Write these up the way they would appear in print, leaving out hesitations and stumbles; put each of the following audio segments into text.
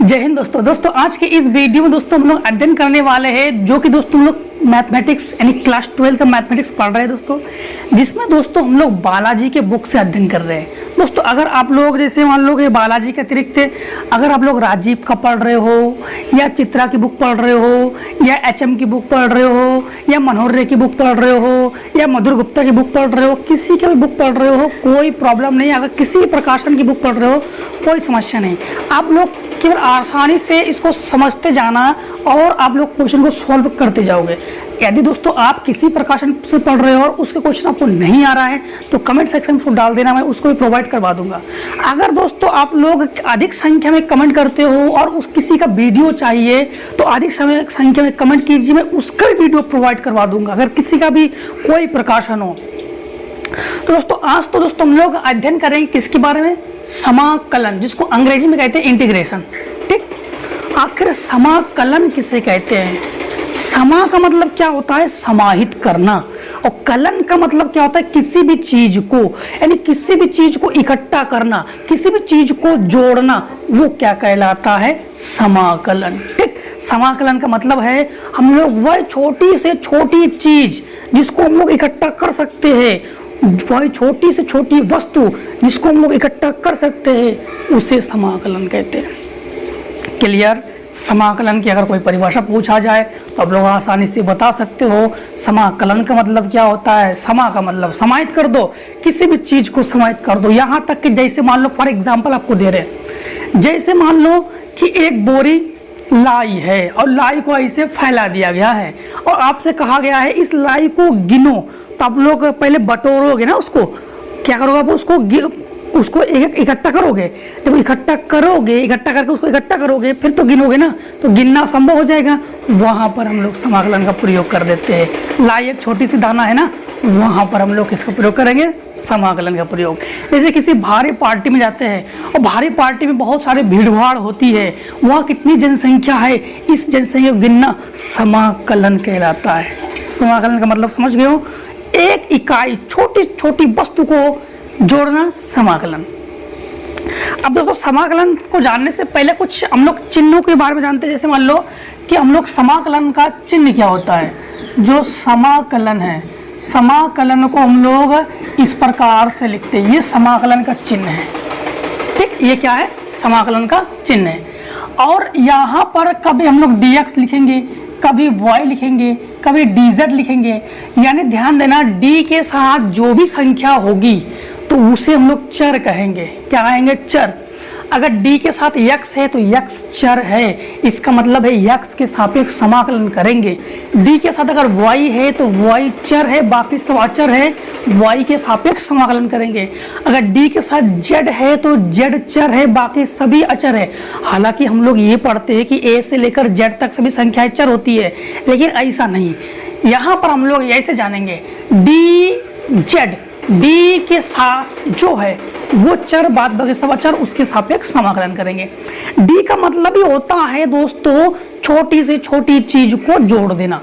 जय हिंद दोस्तों आज के इस वीडियो में दोस्तों हम लोग अध्ययन करने वाले हैं जो कि दोस्तों हम लोग मैथमेटिक्स यानी क्लास 12 का मैथमेटिक्स पढ़ रहे हैं दोस्तों, जिसमें दोस्तों हम लोग बालाजी के बुक से अध्ययन कर रहे हैं। दोस्तों अगर आप लोग जैसे मान लो कि बालाजी के अतिरिक्त अगर आप लोग राजीव का पढ़ रहे हो या चित्रा की बुक पढ़ रहे हो या एचएम की बुक पढ़ रहे हो या मनोहर की बुक पढ़ रहे हो या मधुर गुप्ता की बुक पढ़ रहे हो, किसी की भी बुक पढ़ रहे हो कोई प्रॉब्लम नहीं। अगर किसी प्रकाशन की बुक पढ़ रहे हो कोई समस्या नहीं, आप लोग केवल आसानी से इसको समझते जाना और आप लोग क्वेश्चन को सॉल्व करते जाओगे। यदि दोस्तों आप किसी प्रकाशन से पढ़ रहे हो और उसके क्वेश्चन आपको नहीं आ रहा है तो कमेंट सेक्शन में उसको डाल देना, मैं उसको भी प्रोवाइड करवा दूंगा। अगर दोस्तों आप लोग अधिक संख्या में कमेंट करते हो और उस किसी का वीडियो चाहिए तो अधिक संख्या में कमेंट कीजिए, मैं उसका भी वीडियो प्रोवाइड करवा दूंगा अगर किसी का भी कोई प्रकाशन हो। तो दोस्तों आज तो दोस्तों हम लोग अध्ययन करेंगे किसके बारे में, समाकलन, जिसको अंग्रेजी में कहते हैं इंटीग्रेशन। ठीक, आखिर समाकलन किसे कहते हैं? समा का मतलब क्या होता है, समाहित करना, और कलन का मतलब क्या होता है, किसी भी चीज को यानी किसी भी चीज को इकट्ठा करना, किसी भी चीज को जोड़ना, वो क्या कहलाता है, समाकलन। ठीक, समाकलन का मतलब है हम लोग वह छोटी से छोटी चीज जिसको हम लोग इकट्ठा कर सकते हैं, वह छोटी से छोटी वस्तु जिसको हम लोग इकट्ठा कर सकते हैं उसे समाकलन कहते हैं। क्लियर? समाकलन की अगर कोई परिभाषा पूछा जाए तो आप लोग आसानी से बता सकते हो समाकलन का मतलब क्या होता है। समा का मतलब समाहित कर दो, किसी भी चीज को समाहित कर दो। यहाँ तक कि जैसे मान लो फॉर एग्जांपल आपको दे रहे हैं, जैसे मान लो कि एक बोरी लाई है और लाई को ऐसे फैला दिया गया है और आपसे कहा गया है इस लाई को गिनो, तो आप लोग पहले बटोरोगे ना, उसको क्या करोगे आप, उसको एक इकट्ठा करोगे। जब इकट्ठा करके उसको इकट्ठा करोगे फिर तो गिनोगे ना, तो गिनना संभव हो जाएगा। वहां पर हम लोग समाकलन का प्रयोग कर देते हैं। लाई एक छोटी सी दाना है ना, वहां पर हम लोग किसका प्रयोग करेंगे, समाकलन का प्रयोग। जैसे किसी भारी पार्टी में जाते हैं और भारी पार्टी में बहुत सारे भीड़ भाड़ होती है, वहाँ कितनी जनसंख्या है, इस जनसंख्या को गिनना समाकलन कहलाता है। समाकलन का मतलब समझ गए हो, एक इकाई छोटी छोटी वस्तु को जोड़ना समाकलन। अब दोस्तों समाकलन को जानने से पहले कुछ हम लोग चिन्हों के बारे में जानते हैं। जैसे मान लो कि हम लोग समाकलन का चिन्ह क्या होता है, जो समाकलन है, समाकलन को हम लोग इस प्रकार से लिखते हैं, ये समाकलन का चिन्ह है। ठीक, ये क्या है, समाकलन का चिन्ह है। और यहाँ पर कभी हम लोग dx लिखेंगे, कभी y लिखेंगे, कभी dz लिखेंगे। यानी ध्यान देना, d के साथ जो भी संख्या होगी तो उसे हम लोग चर कहेंगे। क्या कहेंगे, चर। अगर d के साथ x है तो x चर है, इसका मतलब है x के सापेक्ष समाकलन करेंगे। d के साथ अगर y है तो y चर है, बाकी सब अचर है, y के सापेक्ष समाकलन करेंगे। अगर d के साथ z है तो z चर है, बाकी सभी अचर है। हालांकि हम लोग ये पढ़ते हैं कि a से लेकर z तक सभी संख्याएं चर होती है, लेकिन ऐसा नहीं। यहाँ पर हम लोग ऐसे जानेंगे, dz d के साथ जो है वो चर, बाद बाकी सब अचर, उसके सापेक्ष समाकलन करेंगे। d का मतलब ही होता है दोस्तों छोटी से छोटी चीज को जोड़ देना।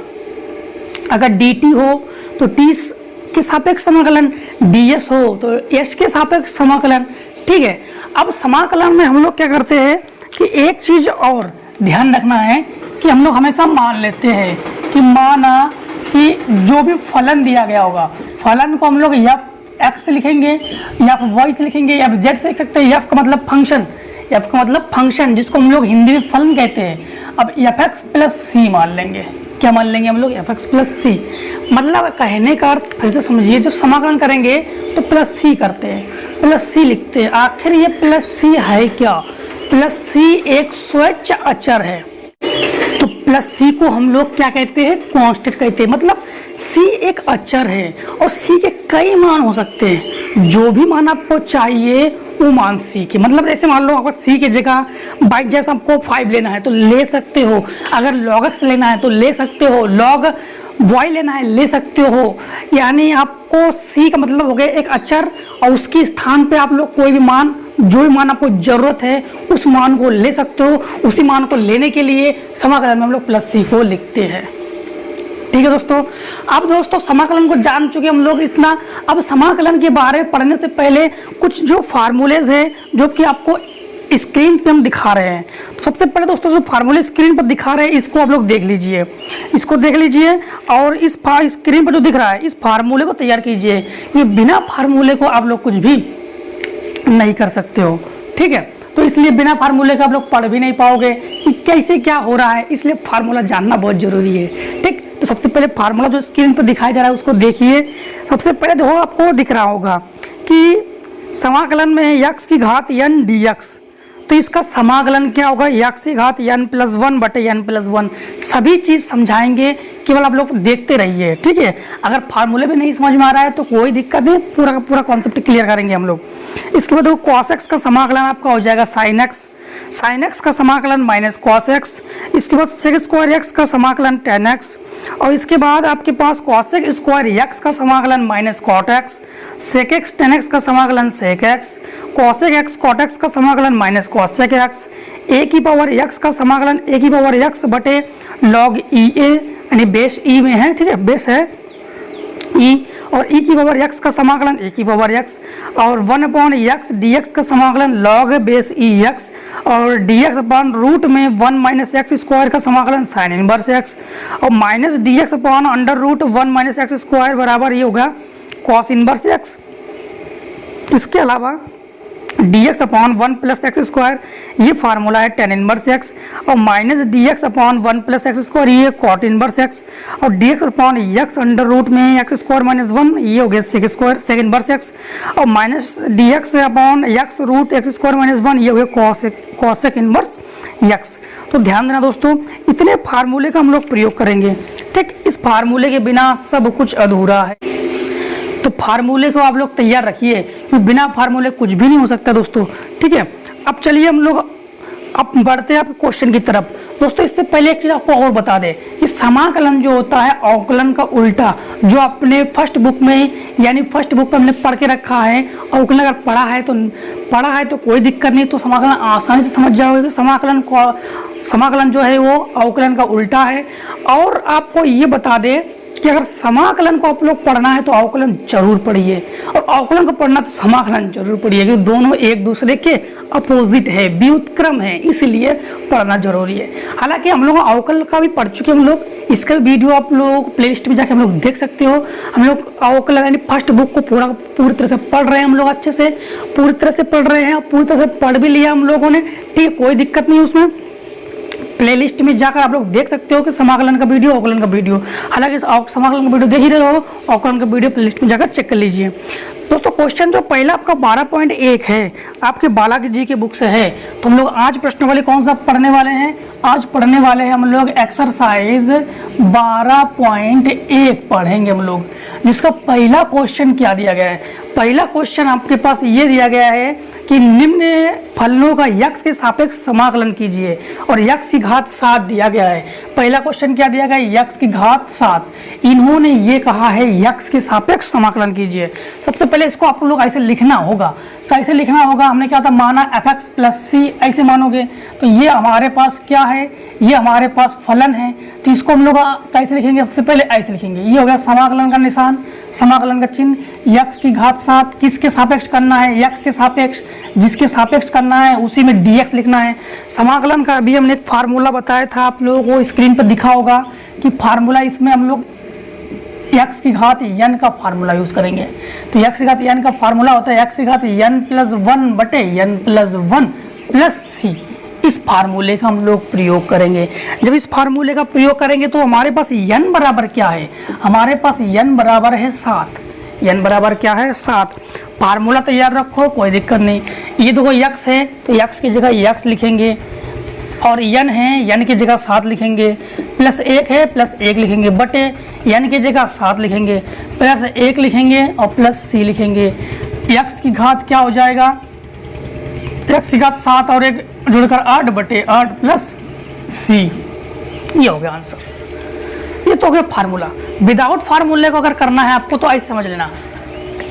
अगर dt हो तो t के सापेक्ष समाकलन, ds हो तो s के सापेक्ष समाकलन। ठीक है, अब समाकलन में हम लोग क्या करते हैं कि एक चीज और ध्यान रखना है कि हम लोग हमेशा मान लेते हैं कि माना कि जो भी फलन दिया गया होगा, फलन को हम लोग या x लिखेंगे या फिर y से लिखेंगे या z से लिख सकते हैं। f का मतलब फंक्शन, f का मतलब फंक्शन, जिसको हम लोग हिंदी में फलन कहते हैं। अब fx प्लस c मान लेंगे। क्या मान लेंगे हम लोग, fx प्लस c। मतलब कहने का अर्थ फिर से समझिए, जब समाकलन करेंगे तो प्लस c करते हैं, प्लस c लिखते हैं। आखिर ये प्लस c है क्या, प्लस c एक स्वच्छ अचर है, तो प्लस c को हम लोग क्या कहते हैं, कांस्टेंट कहते हैं। मतलब c एक अचर है और c के कई मान हो सकते हैं, जो भी मान आपको चाहिए वो मान c के। मतलब जैसे मान लो आपको c की जगह बाई जैसे आपको 5 लेना है तो ले सकते हो, अगर log x लेना है तो ले सकते हो, log y लेना है ले सकते हो। यानी आपको c का मतलब हो गया एक अचर और उसके स्थान पे आप लोग कोई भी मान, जो भी मान आपको जरूरत है उस मान को ले सकते हो। उसी मान को लेने के लिए समाकलन में हम लोग प्लस c को लिखते हैं। ठीक है दोस्तों, अब दोस्तों समाकलन को जान चुके हम लोग इतना। अब समाकलन के बारे में पढ़ने से पहले कुछ जो फार्मूलेज है जो कि आपको स्क्रीन पे हम दिखा रहे हैं, तो सबसे पहले दोस्तों जो फार्मूले स्क्रीन पर दिखा रहे हैं इसको आप लोग देख लीजिए, इसको देख लीजिए और इस स्क्रीन पर जो दिख रहा है इस फार्मूले को तैयार कीजिए। ये बिना फार्मूले को आप लोग कुछ भी नहीं कर सकते हो, ठीक है। तो इसलिए बिना फार्मूले का आप लोग पढ़ भी नहीं पाओगे कि कैसे क्या हो रहा है, इसलिए फार्मूला जानना बहुत जरूरी है, ठीक। तो सबसे पहले फार्मूला जो स्क्रीन पर दिखाया जा रहा है उसको देखिए। सबसे पहले देखो आपको दिख रहा होगा कि समाकलन में है x की घात n dx, तो इसका समाकलन क्या होगा x की घात n + 1 बटे n + 1। सभी चीज़ समझाएंगे, केवल आप लोग देखते रहिए, ठीक है। अगर फार्मूले में नहीं समझ में आ रहा है तो कोई दिक्कत नहीं, पूरा का पूरा कॉन्सेप्ट क्लियर करेंगे हम लोग। इसके बाद देखो cos x का समाकलन आपका हो जाएगा sin x का समाकलन -cos x, इसके बाद sec² x का समाकलन tan x, और इसके बाद आपके पास cos² x का समाकलन -cot x, sec x tan x का समाकलन sec x, cos x cot x का समाकलन -cos sec x, a की पावर x का समाकलन a की पावर x बटे log e a, यानी बेस e में है, ठीक है, बेस है e, और e की पावर x का समाकलन a की पावर x, और 1/x dx का समाकलन log बेस e x, और dx अपॉन रूट में 1 - x² का समाकलन साइन इनवर्स x, और minus dx upon under root 1 - x² बराबर ये होगा कॉस इनवर्स x। इसके अलावा dx अपॉन 1 + x² ये फार्मूला है tan इनवर्स x, और माइनस dx अपॉन 1 + x² ये cot इनवर्स x, और dx upon x under root में x² - 1 ये हो गया sec इनवर्स x, और minus dx upon x root x² - 1 ये हो गया cosec इनवर्स x। तो ध्यान देना दोस्तों, इतने फार्मूले का हम लोग प्रयोग करेंगे, ठीक। इस फार्मूले के बिना सब कुछ अधूरा है, तो फार्मूले को आप लोग तैयार रखिए कि बिना फार्मूले कुछ भी नहीं हो सकता दोस्तों, ठीक है। अब चलिए हम लोग अब बढ़ते हैं आपके क्वेश्चन की तरफ। दोस्तों इससे पहले एक चीज़ आपको और बता दें कि समाकलन जो होता है अवकलन का उल्टा, जो अपने फर्स्ट बुक में यानी फर्स्ट बुक में हमने पढ़ के रखा है, अवकलन अगर पढ़ा है तो कोई दिक्कत नहीं, तो समाकलन आसानी से समझ जाओगे। तो समाकलन जो है वो अवकलन का उल्टा है। और आपको ये बता दें कि अगर समाकलन को आप लोग पढ़ना है तो अवकलन जरूर पढ़िए, और अवकलन को पढ़ना तो समाकलन जरूर पढ़िए, क्योंकि दोनों एक दूसरे के अपोजिट है, व्युत्क्रम है, इसलिए पढ़ना जरूरी है। हालांकि हम लोग अवकलन का भी पढ़ चुके हैं, हम लोग इसका वीडियो आप लोग प्लेलिस्ट में जाके हम लोग देख सकते हो। हम लोग अवकलन यानी फर्स्ट बुक को पूरी तरह से पढ़ रहे हैं, हम लोग अच्छे से पूरी तरह से पढ़ रहे हैं, पूरी तरह से पढ़ भी लिया हम लोगों ने, ठीक है, कोई दिक्कत नहीं उसमें। प्लेलिस्ट में जाकर आप लोग देख सकते हो कि समाकलन का वीडियो, अवकलन का वीडियो। हालांकि समाकलन का वीडियो देख ही रहे हो, अवकलन का वीडियो प्लेलिस्ट में जाकर चेक कर लीजिए। दोस्तों क्वेश्चन जो पहला आपका 12.1 है, आपके बालाजी के बुक से है। तो हम लोग आज प्रश्न वाले कौन सा पढ़ने वाले हैं? आज पढ़ने वाले हैं हम लोग एक्सरसाइज 12.1 पढ़ेंगे हम लोग, जिसका पहला क्वेश्चन क्या दिया गया है। पहला क्वेश्चन आपके पास ये दिया गया है कि निम्न फलनों का x के सापेक्ष समाकलन कीजिए, और x की घात 7 दिया गया है। पहला क्वेश्चन क्या दिया गया है? x की घात 7। इन्होंने ये कहा है x के सापेक्ष समाकलन कीजिए। सबसे पहले इसको आप लोग ऐसे लिखना होगा। कैसे लिखना होगा? हमने क्या था माना fx + c, ऐसे मानोगे तो ये हमारे पास क्या है? ये हमारे पास फलन है। तो इसको हम लोग कैसे लिखेंगे? सबसे पहले ऐसे लिखेंगे, ये हो गया समाकलन का निशान, समाकलन का चिन्ह। x की घात 7 किसके सापेक्ष करना है? x के सापेक्ष, जिसके सापेक्ष करना है उसी में dx लिखना है। समाकलन का अभी हमने एक फार्मूला बताया था, आप लोगों को स्क्रीन पर दिखा होगा कि फार्मूला इसमें हम लोग x की घात n का फार्मूला यूज करेंगे। तो x की घात n का फार्मूला होता है x की घात n + 1 बटे n + 1 + c। इस फार्मूले का हम लोग प्रयोग करेंगे। जब इस फार्मूले का प्रयोग करेंगे तो हमारे पास n बराबर क्या है? हमारे पास n बराबर है 7। n बराबर क्या है? 7। फार्मूला तैयार रखो, कोई दिक्कत नहीं। ये देखो x है तो x की जगह x लिखेंगे, और n है n की जगह 7 लिखेंगे, +1 है +1 लिखेंगे, बटे n की जगह 7 लिखेंगे, +1 लिखेंगे और +c लिखेंगे। x की घात क्या हो जाएगा? x की घात 7 और 1 जुड़कर 8 बटे 8 +c। ये हो गया आंसर। ये तो हो गया फार्मूला। विदाउट फार्मूले को अगर करना है आपको तो ऐसे समझ लेना,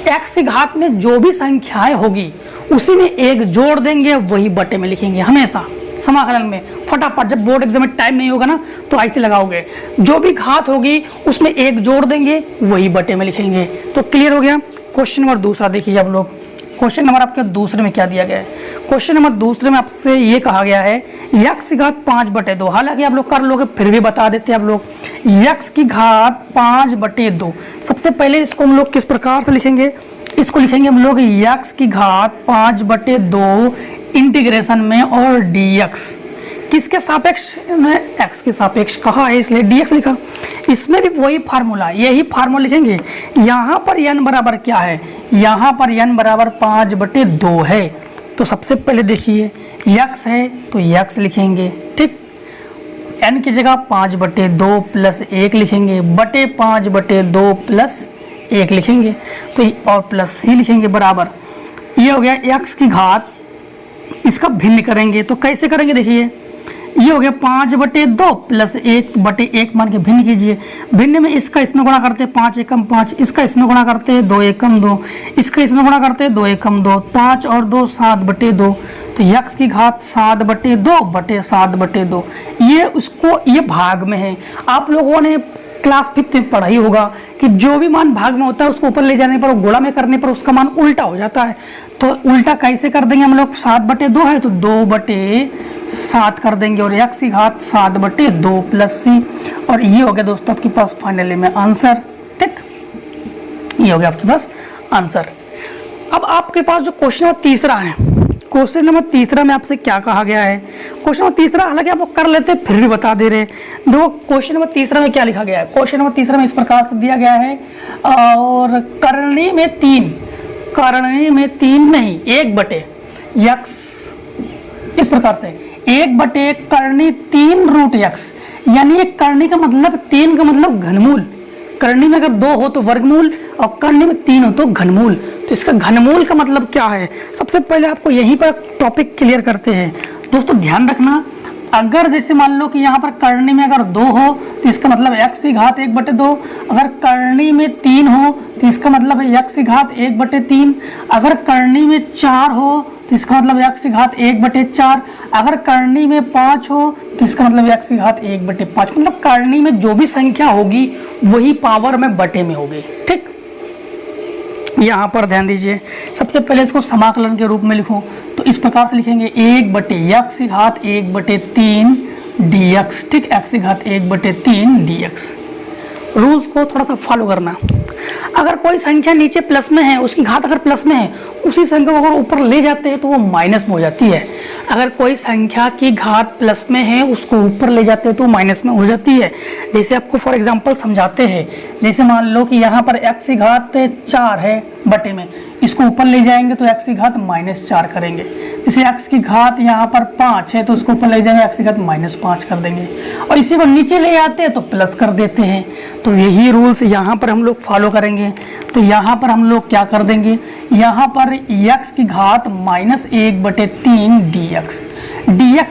x की घात में जो भी संख्याएं होगी उसी में 1 जोड़ देंगे, वही बटे में लिखेंगे हमेशा समाकलन में। फटाफट जब बोर्ड एग्जाम में टाइम नहीं होगा ना तो ऐसे लगाओगे, जो भी घात होगी उसमें 1 जोड़ देंगे, वही बटे में लिखेंगे। तो क्लियर हो गया। क्वेश्चन नंबर दूसरा देखिए आप लोग। क्वेश्चन नंबर आपके दूसरे में क्या दिया गया है? क्वेश्चन नंबर दूसरे में आपसे ये कहा गया है x की घात 5/2। हालांकि आप लोग कर लोगे फिर भी बता देते हैं आप लोग। x की घात 5/2। सबसे पहले इसको हम लोग किस प्रकार से लिखेंगे? इसको लिखेंगे हम लोग x की घात 5/2 इंटीग्रेशन में और dx किसके सापेक्ष में? x के सापेक्ष कहा है इसलिए dx लिखा। इसमें भी वही फार्मूला, यही फार्मूला लिखेंगे। यहाँ पर n बराबर क्या है? यहाँ पर n बराबर 5/2 है। तो सबसे पहले देखिए x है तो x लिखेंगे, ठीक। n की जगह 5/2 प्लस 1 लिखेंगे, बटे 5/2 प्लस 1 लिखेंगे, तो और प्लस c लिखेंगे बराबर। ये हो गया x की घात, इसका भिन्न करेंगे तो कैसे करेंगे? देखिए ये हो गया 5/2 प्लस 1/1 मान के भिन्न कीजिए। भिन्न में इसका इसमें गुणा करते हैं 5 एकम 5, इसका इसमें गुणा करते हैं 2 एकम 2, इसका इसमें गुणा करते हैं 2 एकम 2, 5 और 2 7/2। तो x की घात 7/2 बटे 7/2। ये उसको ये भाग में है। आप लोगों ने क्लास 5 में पढ़ा ही होगा कि जो भी मान भाग में होता है उसको ऊपर ले जाने पर, गुणा में करने पर उसका मान उल्टा हो जाता है। तो उल्टा कैसे कर देंगे हम लोग? 7/2 है तो 2/7 कर देंगे और x की घात 7/2 प्लस c। और ये हो गया दोस्तों आपके पास फाइनली में आंसर, ठीक। ये हो गया आपके पास आंसर। अब आपके पास जो क्वेश्चन नंबर तीसरा है, क्वेश्चन नंबर तीसरा में आपसे क्या कहा गया है? क्वेश्चन नंबर तीसरा हालांकि आप लोग कर लेते हैं फिर भी बता दे रहे। देखो क्वेश्चन नंबर तीसरा में क्या लिखा गया है? क्वेश्चन नंबर तीसरा में इस प्रकार से दिया गया है, और करनी में 3 नहीं 1/x, इस प्रकार से 1/, करनी 3 रूट x, यानी एक करनी का मतलब 3 का मतलब घनमूल। करनी में अगर 2 हो तो वर्गमूल और करनी में 3 हो तो घनमूल। तो इसका घनमूल का मतलब क्या है? सबसे पहले आपको यहीं पर टॉपिक क्लियर करते हैं। दोस्तों ध्यान रखना, अगर जैसे मान लो कि यहाँ पर करनी में अगर 2 हो तो इसका मतलब x की घात 1/2, अगर करनी में 3 हो तो इसका मतलब है x की घात 1/3, अगर करनी में 4 हो तो इसका मतलब x की घात 1/4, अगर करनी में 5 हो तो इसका मतलब x की घात 1/5। मतलब करनी में जो भी संख्या होगी वही पावर में बटे में होगी, ठीक। यहाँ पर ध्यान दीजिए, सबसे पहले इसको समाकलन के रूप में लिखो तो इस प्रकार से लिखेंगे 1/x की घात 1/3 dx, ठीक। x की घात 1/3 dx। रूल्स को थोड़ा सा फॉलो करना। अगर कोई संख्या नीचे प्लस में है, उसकी घात अगर प्लस में है, उसी संख्या को अगर ऊपर ले जाते हैं तो वो माइनस में हो जाती है। अगर कोई संख्या की घात प्लस में है उसको ऊपर ले जाते हैं तो माइनस में हो जाती है। जैसे आपको फॉर एग्जांपल समझाते हैं, जैसे मान लो कि यहाँ पर x की घात 4 है बटे में, इसको ऊपर ले जाएंगे तो x की घात -4 करेंगे। जैसे x की घात यहाँ पर 5 है तो उसको ऊपर ले जाएंगे, x की घात -5 कर देंगे, और इसी को नीचे ले आते हैं तो प्लस कर देते हैं। तो यही रूल्स यहाँ पर हम लोग फॉलो करेंगे। तो यहाँ पर हम लोग क्या कर देंगे, यहाँ पर x की घात -1/3 dx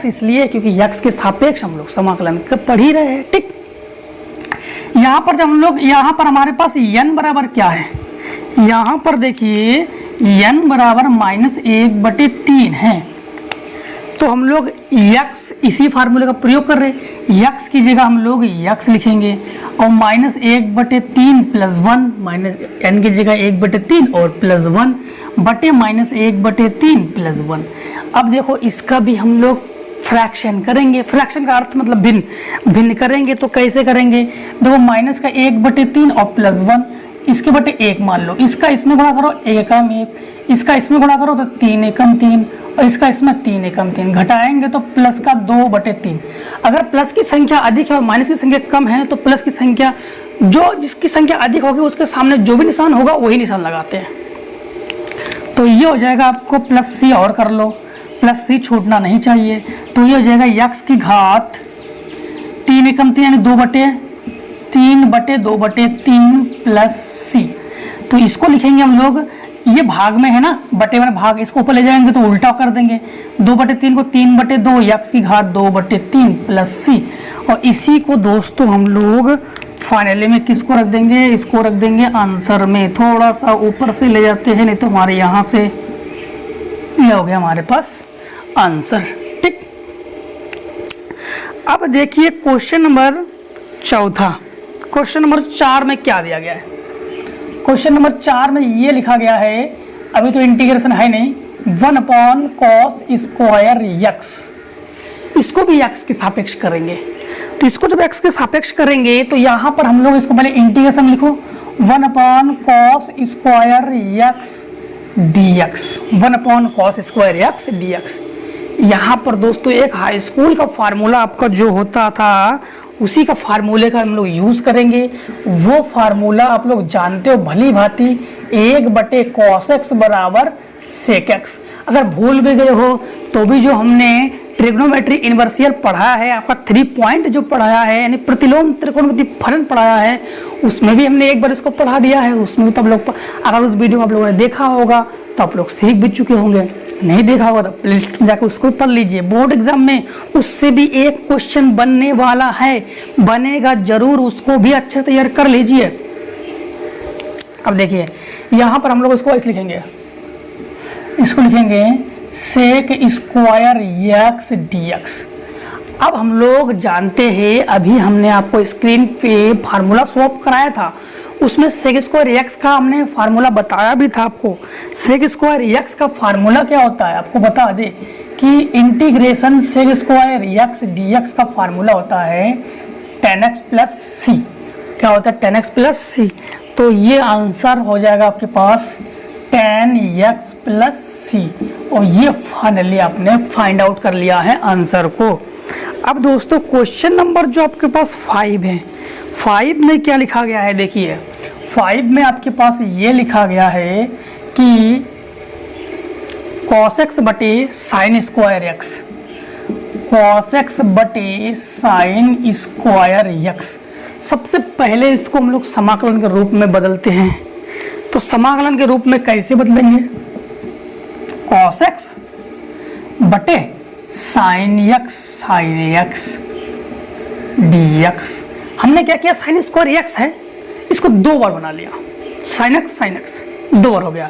इसलिए क्योंकि x के सापेक्ष हम लोग समाकलन पढ़ ही रहे हैं, ठीक। यहाँ पर जब हम लोग, यहाँ पर हमारे पास n बराबर क्या है? यहाँ पर देखिए n बराबर -1/3 है, तो हम लोग x इसी फार्मूले का प्रयोग कर रहे हैं। x की जगह हम लोग x लिखेंगे और -1/3 प्लस 1, माइनस n की जगह 1/3 और प्लस 1 बटे -1/3 प्लस 1। अब देखो इसका भी हम लोग फ्रैक्शन करेंगे। फ्रैक्शन का अर्थ मतलब भिन्न करेंगे। तो कैसे करेंगे? देखो माइनस का 1/3 और प्लस 1, इसके बटे 1 मान लो, इसका इसमें गुणा करो 1 एकम 1, इसका इसमें गुणा करो तो 3 एकम 3, और इसका इसमें 3 एकम 3, घटाएंगे तो प्लस का 2/3। अगर प्लस की संख्या अधिक है और माइनस की संख्या कम है तो प्लस की संख्या, जो जिसकी संख्या अधिक होगी उसके सामने जो भी निशान होगा वही निशान लगाते हैं। तो ये हो जाएगा आपको प्लस c, और कर लो, प्लस c छूटना नहीं चाहिए। तो ये हो जाएगा x की घात 3 एकम 3 यानी 2/3 प्लस c। तो इसको लिखेंगे हम लोग, ये भाग में है ना, बटे में भाग, इसको ऊपर ले जाएंगे तो उल्टा कर देंगे, 2/3 को 3/2, x की घात 2/3 प्लस c। और इसी को दोस्तों हम लोग फाइनली में किसको रख देंगे? इसको रख देंगे आंसर में। थोड़ा सा ऊपर से ले जाते हैं, नहीं तो हमारे यहाँ से ये हो गया हमारे पास आंसर, ठीक। अब देखिए क्वेश्चन नंबर चौथा। क्वेश्चन नंबर 4 में क्या दिया गया है? क्वेश्चन नंबर 4 में ये लिखा गया है अभी तो इंटीग्रेशन है नहीं, 1 अपॉन कॉस स्क्वायर यक्स, इसको भी यक्स के सापेक्ष करेंगे। तो इसको जब एक्स के सापेक्ष करेंगे तो यहाँ पर हम लोग इसको पहले इंटीग्रेशन लिखो, 1 upon cos square x d x, 1 upon cos square x d x. यहाँ पर दोस्तों एक हाई स्कूल का फार्मूला आपका जो होता था उसी का फार्मूले का हम लोग यूज करेंगे। वो फार्मूला आप लोग जानते हो भली भांति, 1/cos x बराबर sec x। अगर भूल भी गए हो तो भी जो हमने ट्रिग्नोमेट्री इन्वर्सियल पढ़ा है, आपका 3 पॉइंट जो पढ़ाया है, यानी प्रतिलोम त्रिकोणमिति फलन पढ़ाया है, उसमें भी हमने एक बार इसको पढ़ा दिया है। उसमें भी तब लोग, अगर उस वीडियो में आप लोगों ने देखा होगा तो आप लोग सीख भी चुके होंगे, नहीं देखा होगा तो प्लेलिस्ट में जाकर उसको पढ़ लीजिए। बोर्ड एग्जाम में उससे भी एक क्वेश्चन बनने वाला है, बनेगा जरूर, उसको भी अच्छे से तैयार कर लीजिए। अब देखिए यहाँ पर हम लोग इसको ऐसे लिखेंगे, इसको लिखेंगे sec square x d x. अब हम लोग जानते हैं, अभी हमने आपको स्क्रीन पे फार्मूला स्वैप कराया था, उसमें सेक स्क्वायर यक्स का हमने फार्मूला बताया भी था आपको। सेक स्क्वायर यक्स का फार्मूला क्या होता है आपको बता दे कि integration sec square x d x का फार्मूला होता है tan x प्लस सी। क्या होता है tan x प्लस सी? तो ये आंसर हो जाएगा आपके पास tan x प्लस सी, और ये फाइनली आपने फाइंड आउट कर लिया है आंसर को। अब दोस्तों क्वेश्चन नंबर जो आपके पास 5 है, 5 में क्या लिखा गया है देखिए, 5 में आपके पास ये लिखा गया है कि cos x बटे sine square x, cos x बटे साइन स्क्वायर यक्स। सबसे पहले इसको हम लोग समाकलन के रूप में बदलते हैं। तो समाकलन के रूप में कैसे बदलेंगे? cos x बटे साइन एक्स dx। हमने क्या किया, साइन स्क्वायर एक्स है, इसको 2 बार बना लिया, साइन एक्स 2 बार हो गया।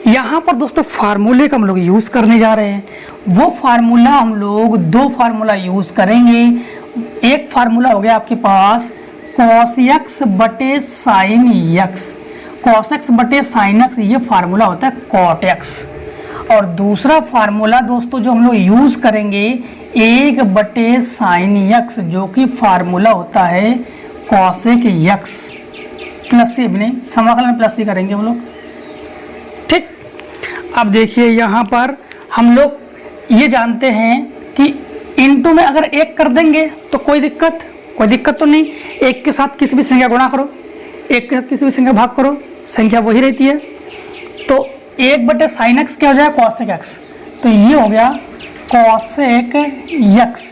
यहाँ पर दोस्तों फार्मूले का हम लोग यूज करने जा रहे हैं। वो फार्मूला हम लोग 2 फार्मूला यूज करेंगे। एक फार्मूला हो गया आपके पास cos x बटे साइन एक्स, cos x बटे साइन एक्स, ये फार्मूला होता है cot x। और दूसरा फार्मूला दोस्तों जो हम लोग यूज करेंगे 1 बटे साइन एक्स, जो कि फार्मूला होता है cosec x प्लस सी, नहीं समाकलन में प्लस सी करेंगे हम लोग, ठीक। अब देखिए यहाँ पर हम लोग ये जानते हैं कि इनटू में अगर 1 कर देंगे तो कोई दिक्कत तो नहीं, 1 के साथ किसी भी संख्या गुणा करो, 1 के साथ किसी भी संख्या भाग करो, संख्या वही रहती है। तो 1 बटे साइन एक्स क्या हो जाएगा, cosec x। तो ये हो गया cosec x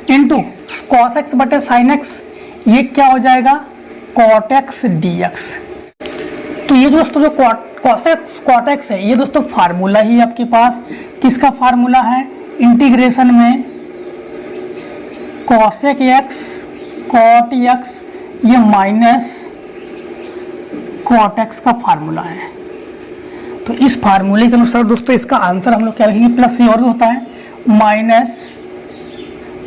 into cos x बटे साइन एक्स, ये क्या हो जाएगा cot x dx। तो ये दोस्तों जो cot x है, ये दोस्तों फार्मूला ही आपके पास किसका फार्मूला है, इंटीग्रेशन में cosec x cot x, ये माइनस cot x का फार्मूला है। तो इस फार्मूले के अनुसार दोस्तों इसका आंसर हम लोग क्या लिखेंगे, प्लस सी, और भी होता है माइनस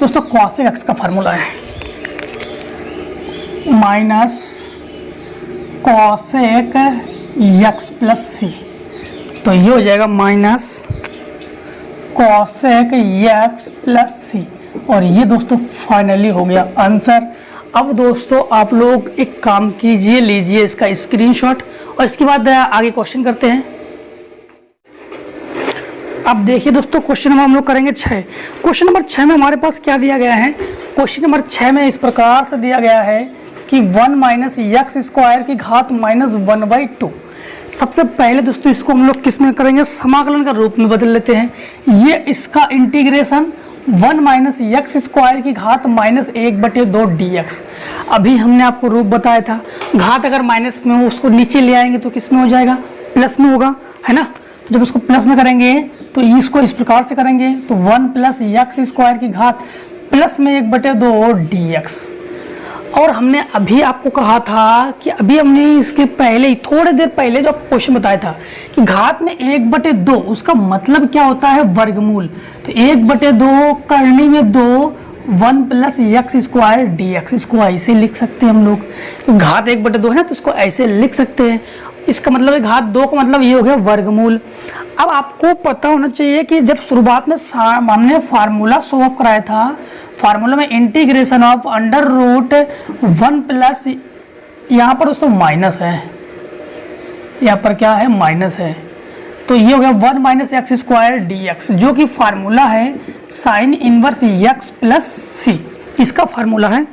दोस्तों cosec x का फार्मूला है माइनस cosec x प्लस सी। तो ये हो जाएगा माइनस cosec x प्लस सी, और ये दोस्तों फाइनली हो गया आंसर। अब दोस्तों आप लोग एक काम कीजिए, लीजिए इसका स्क्रीनशॉट, और इसके बाद आगे क्वेश्चन करते हैं। अब देखिए दोस्तों क्वेश्चन नंबर हम लोग करेंगे 6। क्वेश्चन नंबर 6 में हमारे पास क्या दिया गया है, क्वेश्चन नंबर 6 में इस प्रकार से दिया गया है कि 1 माइनस एक्स स्क्वायर की घात -1/2। सबसे पहले दोस्तों इसको हम लोग किस में करेंगे, समाकलन का रूप में बदल लेते हैं। ये इसका इंटीग्रेशन 1 माइनस एक्स स्क्वायर की घात -1/2 dx। अभी हमने आपको रूप बताया था, घात अगर माइनस में हो उसको नीचे ले आएंगे तो किस में हो जाएगा, प्लस में होगा, है ना। तो जब उसको प्लस में करेंगे तो इसको इस प्रकार से करेंगे, तो 1 प्लस एक्स स्क्वायर की घात प्लस में 1/2 dx। और हमने अभी आपको कहा था कि अभी हमने इसके पहले थोड़ी देर पहले जो आपको क्वेश्चन बताया था कि घात में 1/2, उसका मतलब क्या होता है, वर्गमूल। तो 1/2 करनी में 2, 1 प्लस एक्स स्क्वायर dx, इसको ऐसे लिख सकते हैं हम लोग। तो घात 1/2 है ना, तो इसको ऐसे लिख सकते हैं। इसका मतलब है घात 2 का मतलब ये हो गया वर्गमूल। अब आपको पता होना चाहिए कि जब शुरुआत में हमने फार्मूला सॉल्व कराया था, फार्मूला में integration of under root 1 plus, यहाँ पर दोस्तों माइनस है, यहाँ पर क्या है माइनस है, तो ये हो गया 1 minus x square D x, जो कि फार्मूला है साइन इनवर्स एक्स प्लस सी, इसका फार्मूला है।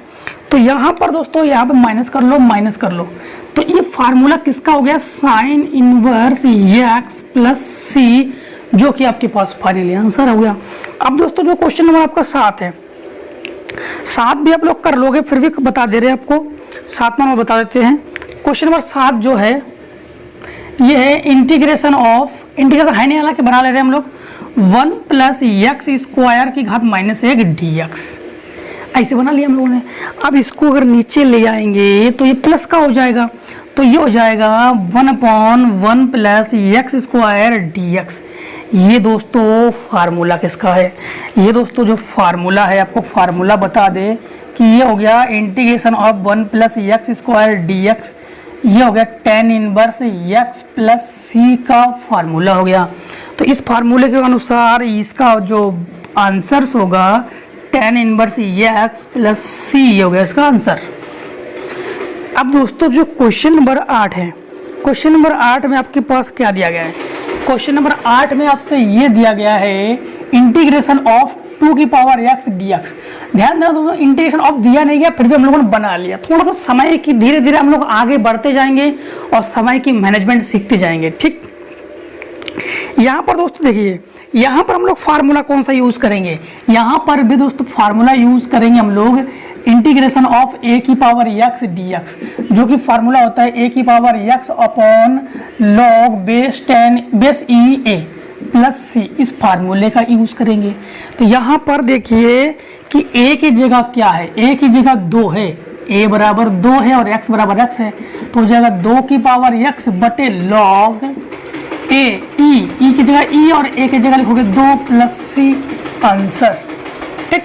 तो यहाँ पर दोस्तों यहाँ पे माइनस कर लो, माइनस कर लो, तो ये फार्मूला किसका हो गया साइन इनवर्स एक्स प्लस सी, जो कि आपके पास फाइनली आंसर हो गया। अब दोस्तों जो क्वेश्चन नंबर आपका 7 है, 7 भी आप लोग कर लोगे, फिर भी बता दे रहे हैं आपको, 7 नंबर बता देते हैं। क्वेश्चन नंबर 7 जो है ये है इंटीग्रेशन ऑफ, इंटीग्रेशन है नहीं हालांकि बना ले रहे हैं हम लोग, 1 प्लस एक्स स्क्वायर की घात -1 डी एक्स, ऐसे बना लिया हम लोगों ने। अब इसको अगर नीचे ले आएंगे तो ये प्लस का हो जाएगा, तो ये हो जाएगा 1/1 plus x square D x. ये दोस्तों फार्मूला किसका है, ये दोस्तों जो फार्मूला है, आपको फार्मूला बता दे कि ये हो गया integration of 1 plus x square D x, ये हो गया tan इनवर्स एक्स प्लस सी का फार्मूला हो गया। तो इस फार्मूले के अनुसार इसका जो आंसर होगा tan इनवर्स एक्स प्लस सी हो गया इसका आंसर। अब दोस्तों जो क्वेश्चन नंबर 8 है, क्वेश्चन नंबर 8 में आपके पास क्या दिया गया है, क्वेश्चन नंबर 8 में आपसे ये दिया गया है इंटीग्रेशन ऑफ 2 की पावर एक्स डी एक्स। ध्यान देना दोस्तों, इंटीग्रेशन ऑफ दिया नहीं गया, फिर भी हम लोगों ने बना लिया। थोड़ा सा समय की धीरे धीरे हम लोग आगे बढ़ते जाएंगे और समय की मैनेजमेंट सीखते जाएंगे, ठीक। यहाँ पर दोस्तों देखिए, यहाँ पर हम लोग फार्मूला कौन सा यूज करेंगे, यहाँ पर भी दोस्तों फार्मूला यूज करेंगे हम लोग इंटीग्रेशन ऑफ ए की पावर एक्स डी एक्स, जो कि फार्मूला होता है ए की power x upon log base e a plus c, इस फार्मूले का यूज करेंगे। तो यहाँ पर देखिए कि ए की जगह क्या है, ए की जगह 2 है, ए बराबर 2 है और एक्स बराबर एक्स है, तो हो जाएगा 2 की पावर एक्स बटे लॉग ए, ई की जगह ई और ए की जगह लिखोगे 2 प्लस सी, आंसर, ठीक।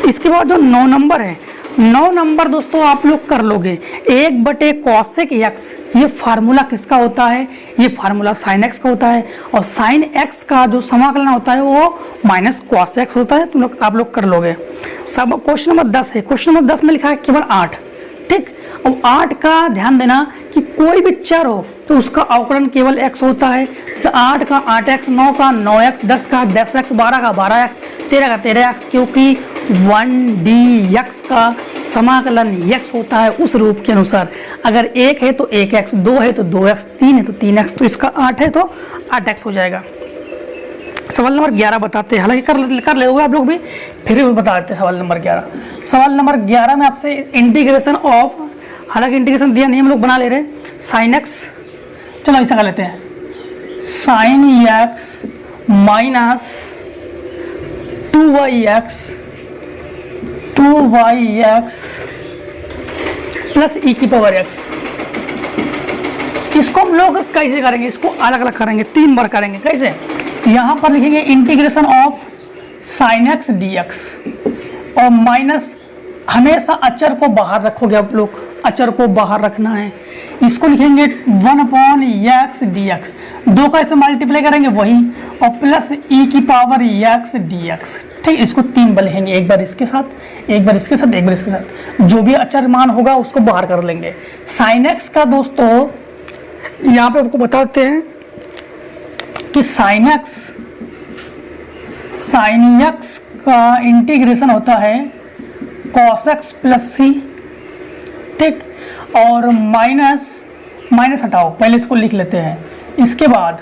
इसके बाद जो 9 नंबर है, 9 नंबर दोस्तों आप लोग कर लोगे 1 बटे कॉसेक एक्स, ये फार्मूला किसका होता है, ये फार्मूला साइन एक्स का होता है, और साइन एक्स का जो समाकलन होता है वो माइनस कॉस एक्स होता है, तुम लोग आप लोग कर लोगे। सब क्वेश्चन नंबर 10 है, क्वेश्चन नंबर 10 में लिखा है केवल 8, ठीक। अब 8 का ध्यान देना कि कोई भी चर हो तो उसका अवकलन केवल x होता है, जैसे 8 का 8x, 9 का 9x, 10 का 10x, 12 का 12x, 13 का 13x, क्योंकि 1dx का समाकलन x होता है उस रूप के अनुसार। अगर 1 है तो 1x, 2 है तो 2x, 3 है तो 3x, तो इसका 8 है तो 8x हो जाएगा। सवाल नंबर 11 बताते हैं, हालांकि कर ले होगा आप लोग भी, फिर भी बता देते हैं सवाल नंबर 11। सवाल नंबर 11 में आपसे इंटीग्रेशन ऑफ, हालांकि इंटीग्रेशन दिया नहीं हम लोग बना ले रहे, साइन एक्स, चलो ऐसा कर लेते हैं, sine x minus 2y x plus e की पावर एक्स। इसको हम लोग कैसे करेंगे, इसको अलग अलग करेंगे, 3 बार करेंगे। कैसे, यहाँ पर लिखेंगे integration of sine x d x, और माइनस, हमेशा अचर को बाहर रखोगे आप लोग, अचर को बाहर रखना है, इसको लिखेंगे 1/x dx, 2 का ऐसे मल्टीप्लाई करेंगे वही, और प्लस e की पावर x dx, ठीक। इसको 3 बार लिखेंगे, एक बार इसके साथ, एक बार इसके साथ, एक बार इसके साथ, जो भी अचर मान होगा उसको बाहर कर लेंगे। साइन एक्स का दोस्तों यहाँ पे आपको बताते हैं कि साइन एक्स का इंटीग्रेशन होता है cos x प्लस सी, ठीक। और माइनस हटाओ, पहले इसको लिख लेते हैं, इसके बाद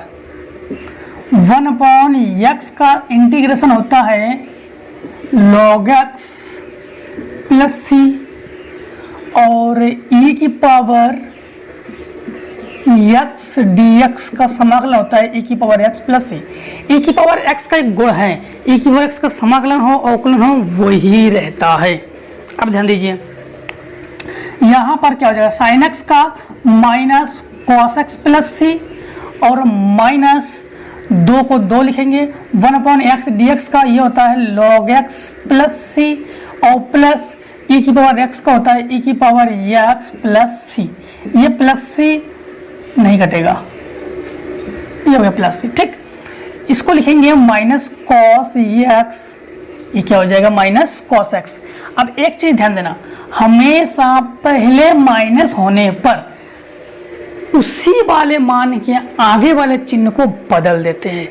1/x का इंटीग्रेशन होता है log x प्लस सी, और e की पावर x dx का समाकलन होता है e की पावर x प्लस सी। e की पावर x का एक गुण है, e की पावर x का समाकलन हो अवकलन हो वही रहता है। अब ध्यान दीजिए, यहाँ पर क्या हो जाएगा, साइन एक्स का माइनस कॉस एक्स प्लस सी, और माइनस 2 को 2 लिखेंगे, 1/x dx का ये होता है log x प्लस सी, और प्लस e की पावर x का होता है e की पावर x प्लस सी। ये प्लस सी नहीं कटेगा, ये हो गया प्लस सी। ठीक, इसको लिखेंगे माइनस कॉस एक्स, ये क्या हो जाएगा माइनस कॉस एक्स। अब एक चीज ध्यान देना, हमेशा पहले माइनस होने पर उसी वाले मान के आगे वाले चिन्ह को बदल देते हैं।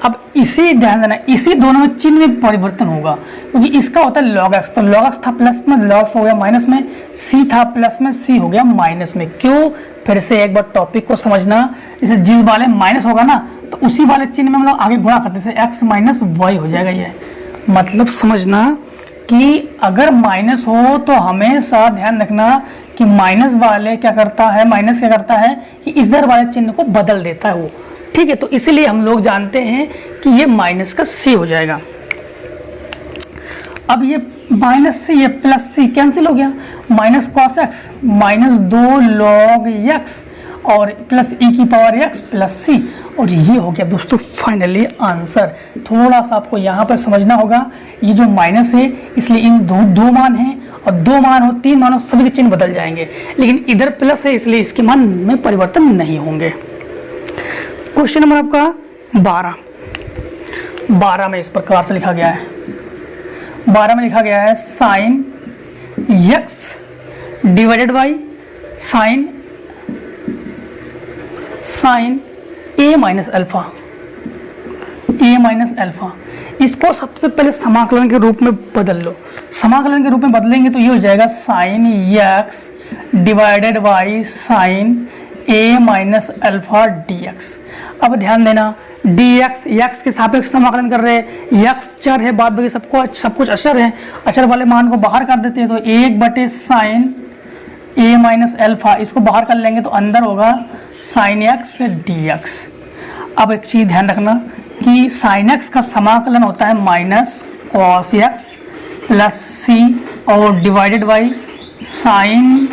अब इसे ध्यान देना, इसी दोनों में चिन्ह में परिवर्तन होगा, क्योंकि इसका होता है लॉग एक्स, तो लॉग एक्स था प्लस में, लॉग एक्स हो गया माइनस में, सी था प्लस में, सी हो गया माइनस में। क्यों? फिर से एक बार टॉपिक को समझना, जैसे जिस वाले माइनस होगा ना तो उसी वाले चिन्ह में हम लोग आगे गुणा करते हैं, एक्स माइनस वाई हो जाएगा। ये मतलब समझना कि अगर माइनस हो तो हमेशा ध्यान रखना कि माइनस वाले क्या करता है, माइनस क्या करता है कि इधर वाले चिन्ह को बदल देता है वो। ठीक है, तो इसीलिए हम लोग जानते हैं कि ये माइनस का सी हो जाएगा। अब ये माइनस सी, ये प्लस सी कैंसिल हो गया, minus cos x minus 2 log x और प्लस ई की पावर एक्स प्लस सी, और ये हो गया दोस्तों फाइनली आंसर। थोड़ा सा आपको यहाँ पर समझना होगा, ये जो माइनस है इसलिए इन दो मान हैं, और 2 मान हो 3 मान हो सभी के चिन्ह बदल जाएंगे, लेकिन इधर प्लस है इसलिए इसके मान में परिवर्तन नहीं होंगे। क्वेश्चन नंबर आपका 12 में इस प्रकार से लिखा गया है, 12 में लिखा गया है sine x divided by sine A minus alpha, A minus alpha. इसको सबसे पहले समाकलन के रूप में बदल लो, समाकलन के रूप में बदलेंगे तो ये हो जाएगा sine x divided by sine A minus alpha D x. अब ध्यान देना, डी एक्स एक्स के सापेक्ष समाकलन कर रहे हैं, एक्स चर है, बाद बाकी सब कुछ अचर है, अचर वाले मान को बाहर कर देते हैं, तो 1/साइन ए माइनस अल्फा, इसको बाहर कर लेंगे तो अंदर होगा साइन एक्स डी एक्स। अब एक चीज ध्यान रखना कि साइन एक्स का समाकलन होता है माइनस कॉस एक्स प्लस सी और divided by sine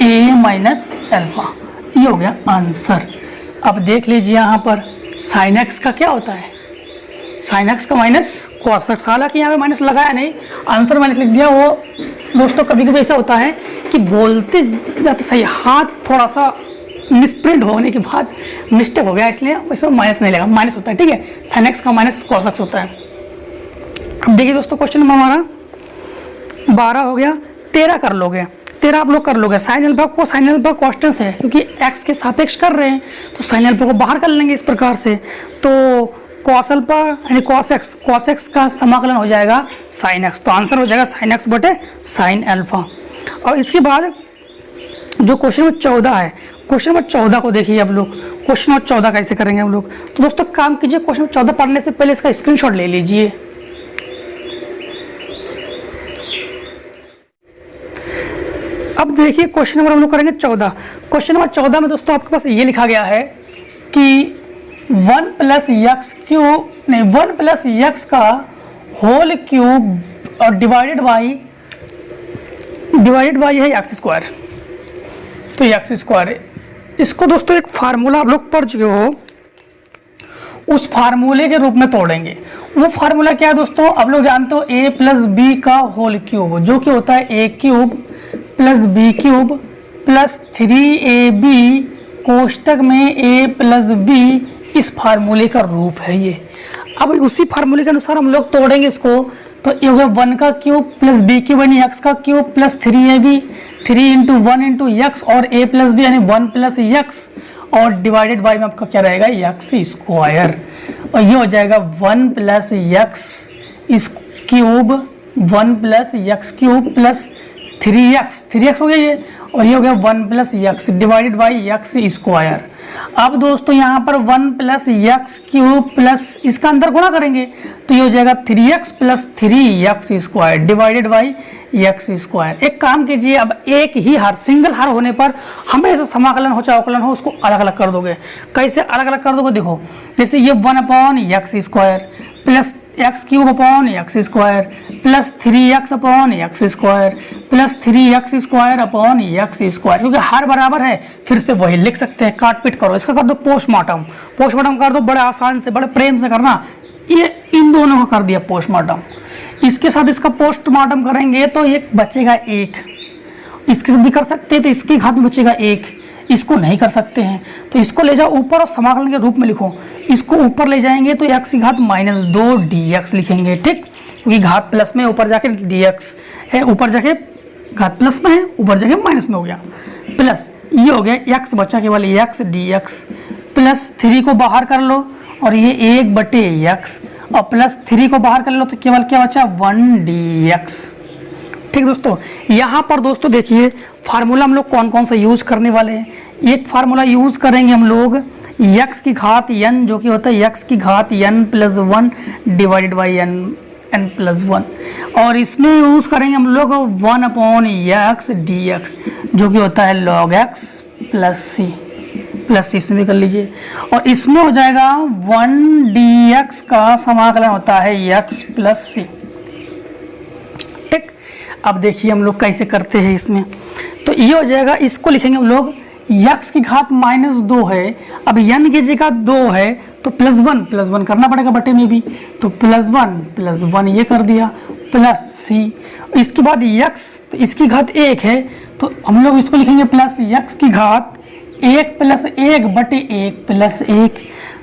A minus alpha, ये हो गया आंसर। अब देख लीजिए यहाँ पर साइन एक्स का क्या होता है, साइन एक्स का माइनस कॉस एक्स, हालांकि यहाँ पे माइनस लगाया नहीं, आंसर माइनस लिख दिया। वो दोस्तों कभी कभी ऐसा होता है कि बोलते जाते सही हाथ थोड़ा सा मिसप्रिंट होने के बाद मिस्टेक हो गया, इसलिए इसमें माइनस नहीं लगा, माइनस होता है। ठीक है, साइन एक्स का माइनस कॉस एक्स होता है। अब देखिए दोस्तों क्वेश्चन नंबर हमारा 12 हो गया, 13 कर लोगे, 13 आप लोग कर लोगे। साइन अल्फा को, साइन अल्फा कॉन्स्टेंट है क्योंकि एक्स के सापेक्ष कर रहे हैं, तो साइन अल्फा को बाहर कर लेंगे इस प्रकार से, तो कॉस अल्फा यानी कॉस एक्स का समाकलन हो जाएगा साइन एक्स, तो आंसर हो जाएगा साइन एक्स बटे साइन अल्फा। और इसके बाद जो क्वेश्चन नंबर 14 है, क्वेश्चन नंबर 14 को देखिए आप लोग, क्वेश्चन नंबर 14 कैसे करेंगे हम लोग। तो दोस्तों काम कीजिए, क्वेश्चन नंबर 14 पढ़ने से पहले इसका स्क्रीनशॉट ले लीजिए। अब देखिए क्वेश्चन नंबर हम लोग करेंगे 14। क्वेश्चन नंबर 14 में दोस्तों आपके पास ये लिखा गया है कि 1 + x का होल क्यूब और डिवाइडेड बाई है एक्स स्क्वायर, तो एक्स स्क्वायर। इसको दोस्तों एक फार्मूला आप लोग पढ़ चुके हो, उस फार्मूले के रूप में तोड़ेंगे। वो फार्मूला क्या है दोस्तों, आप लोग जानते हो a + b का होल क्यूब, जो कि होता है a³ + b³ + 3ab कोष्टक में a + b, इस फार्मूले का रूप है ये। अब उसी फार्मूले के अनुसार हम लोग तोड़ेंगे इसको, तो ये हो गया 1 का क्यूब प्लस b³ यानी x का क्यूब प्लस 3ab, 3 × 1 × x और a + b यानी 1 + x और डिवाइडेड बाय में आपका क्या रहेगा x स्क्वायर, और ये हो जाएगा 1 + x cube 1 + x³ plus 3x हो गया ये, और ये हो गया 1 + x divided by x square. अब दोस्तों यहाँ पर 1 + x³ प्लस इसका अंदर गुणा करेंगे तो ये हो जाएगा 3x + 3x square divided by x square. एक काम कीजिए, अब एक ही हर सिंगल हर होने पर हमेशा समाकलन हो चाहे अवकलन हो उसको अलग अलग कर दोगे। कैसे अलग अलग कर दोगे, देखो जैसे ये 1/x square plus x³ x square plus 3x/x square plus 3x square upon x square, क्योंकि हर बराबर है फिर से वही लिख सकते हैं, काट पीट करो। इसका कर दो पोस्टमार्टम कर दो, बड़े आसान से बड़े प्रेम से करना। ये इन दोनों का कर दिया पोस्टमार्टम, इसके साथ इसका पोस्टमार्टम करेंगे तो ये बचेगा 1, इसके साथ भी कर सकते हैं, तो इसके घात में बचेगा 1, इसको नहीं कर सकते हैं तो इसको ले जाओ ऊपर और समाकलन के रूप में लिखो। इसको ऊपर ले जाएंगे तो x की घात -2 dx लिखेंगे, ठीक, क्योंकि घात प्लस में ऊपर जाके dx है, ऊपर जाके घात प्लस में है, ऊपर जाके माइनस में हो गया, प्लस ये हो गया x बचा केवल x dx, प्लस 3 को बाहर कर लो और ये 1/x और प्लस 3 को बाहर कर लो तो केवल क्या बचा 1 dx। ठीक दोस्तों, यहाँ पर दोस्तों देखिए फार्मूला हम लोग कौन कौन सा यूज करने वाले हैं। एक फार्मूला यूज करेंगे हम लोग x की घात n, जो कि होता है x की घात n + 1 डिवाइडेड बाई n + 1, और इसमें यूज करेंगे हम लोग 1/x dx, जो कि होता है log x + c, प्लस इसमें भी कर लीजिए, और इसमें हो जाएगा 1 dx का समाकलन होता है x + c। ठीक, अब देखिए हम लोग कैसे करते हैं इसमें, तो ये हो जाएगा, इसको लिखेंगे हम लोग x की घात -2 है, अब n की जगह 2 है तो +1 करना पड़ेगा बटे में भी, तो +1 ये कर दिया, प्लस c, इसके बाद x, तो इसकी घात 1 है तो हम लोग इसको लिखेंगे प्लस x की घात 1 + 1/1 + 1,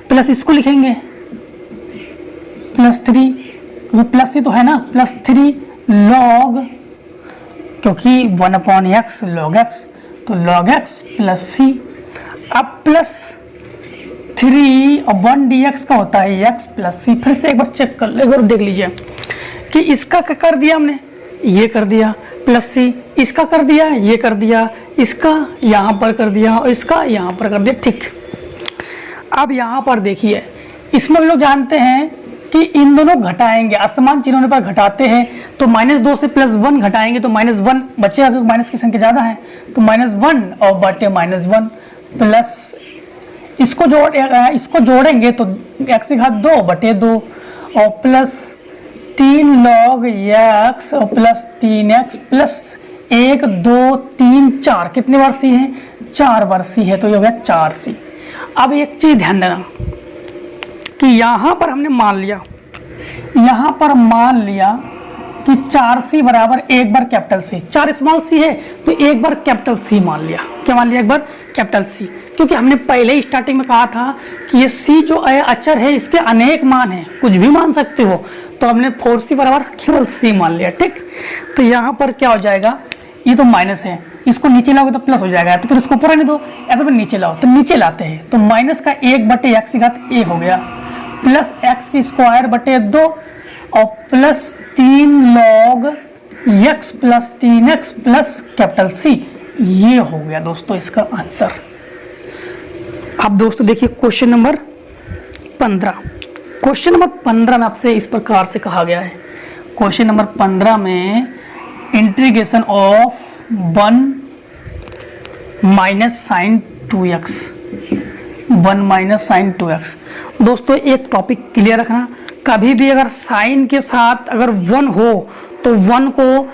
प्लस इसको लिखेंगे +3, क्योंकि प्लस ही तो है ना, +3 log, क्योंकि 1/x log x, तो log x + c, अब +3 और 1 dx का होता है x + c। फिर से एक बार चेक कर ले, एक बार देख लीजिए कि इसका क्या कर दिया हमने, ये कर दिया +c, इसका कर दिया, ये कर दिया, इसका यहाँ पर कर दिया और इसका यहाँ पर कर दिया। ठीक, अब यहाँ पर देखिए, इसमें हम लोग जानते हैं कि इन दोनों घटाएंगे, असमान चिन्हों पर घटाते हैं, तो -2 से +1 घटाएंगे तो -1 बचेगा, क्योंकि माइनस की संख्या ज़्यादा है, तो -1 और बटे -1 प्लस इसको जोड़ेंगे तो x की घात 2/2 और प्लस 3 log x और प्लस 3x प्लस 1 2 3 4, कितने बार c है, 4 बार c है, तो ये हो गया 4c। अब एक चीज ध्यान देना कि यहाँ पर हमने मान लिया कि 4c बराबर 1 बार कैपिटल C, 4 स्मॉल c है तो 1 बार कैपिटल C मान लिया। क्या मान लिया, 1 बार कैपिटल C, क्योंकि हमने पहले ही स्टार्टिंग में कहा था कि ये c जो अचर है इसके अनेक मान हैं, कुछ भी मान सकते हो, तो हमने 4c बराबर केवल c मान लिया। ठीक, तो यहाँ पर क्या हो जाएगा, ये तो माइनस है, इसको नीचे लाओगे तो प्लस हो जाएगा, तो फिर इसको ऊपर आने दो, ऐसा फिर नीचे लाओ, तो नीचे लाते हैं तो माइनस का 1/x की घात a हो गया, प्लस x² 2 और plus 3 log x + 3x plus capital C, ये हो गया दोस्तों इसका आंसर। अब दोस्तों देखिए क्वेश्चन नंबर 15 में आपसे इस प्रकार से कहा गया है, क्वेश्चन नंबर 15 में integration of 1 - sin 2x, 1 - sin 2x। दोस्तों एक टॉपिक क्लियर रखना, कभी भी अगर साइन के साथ अगर 1 हो तो 1 को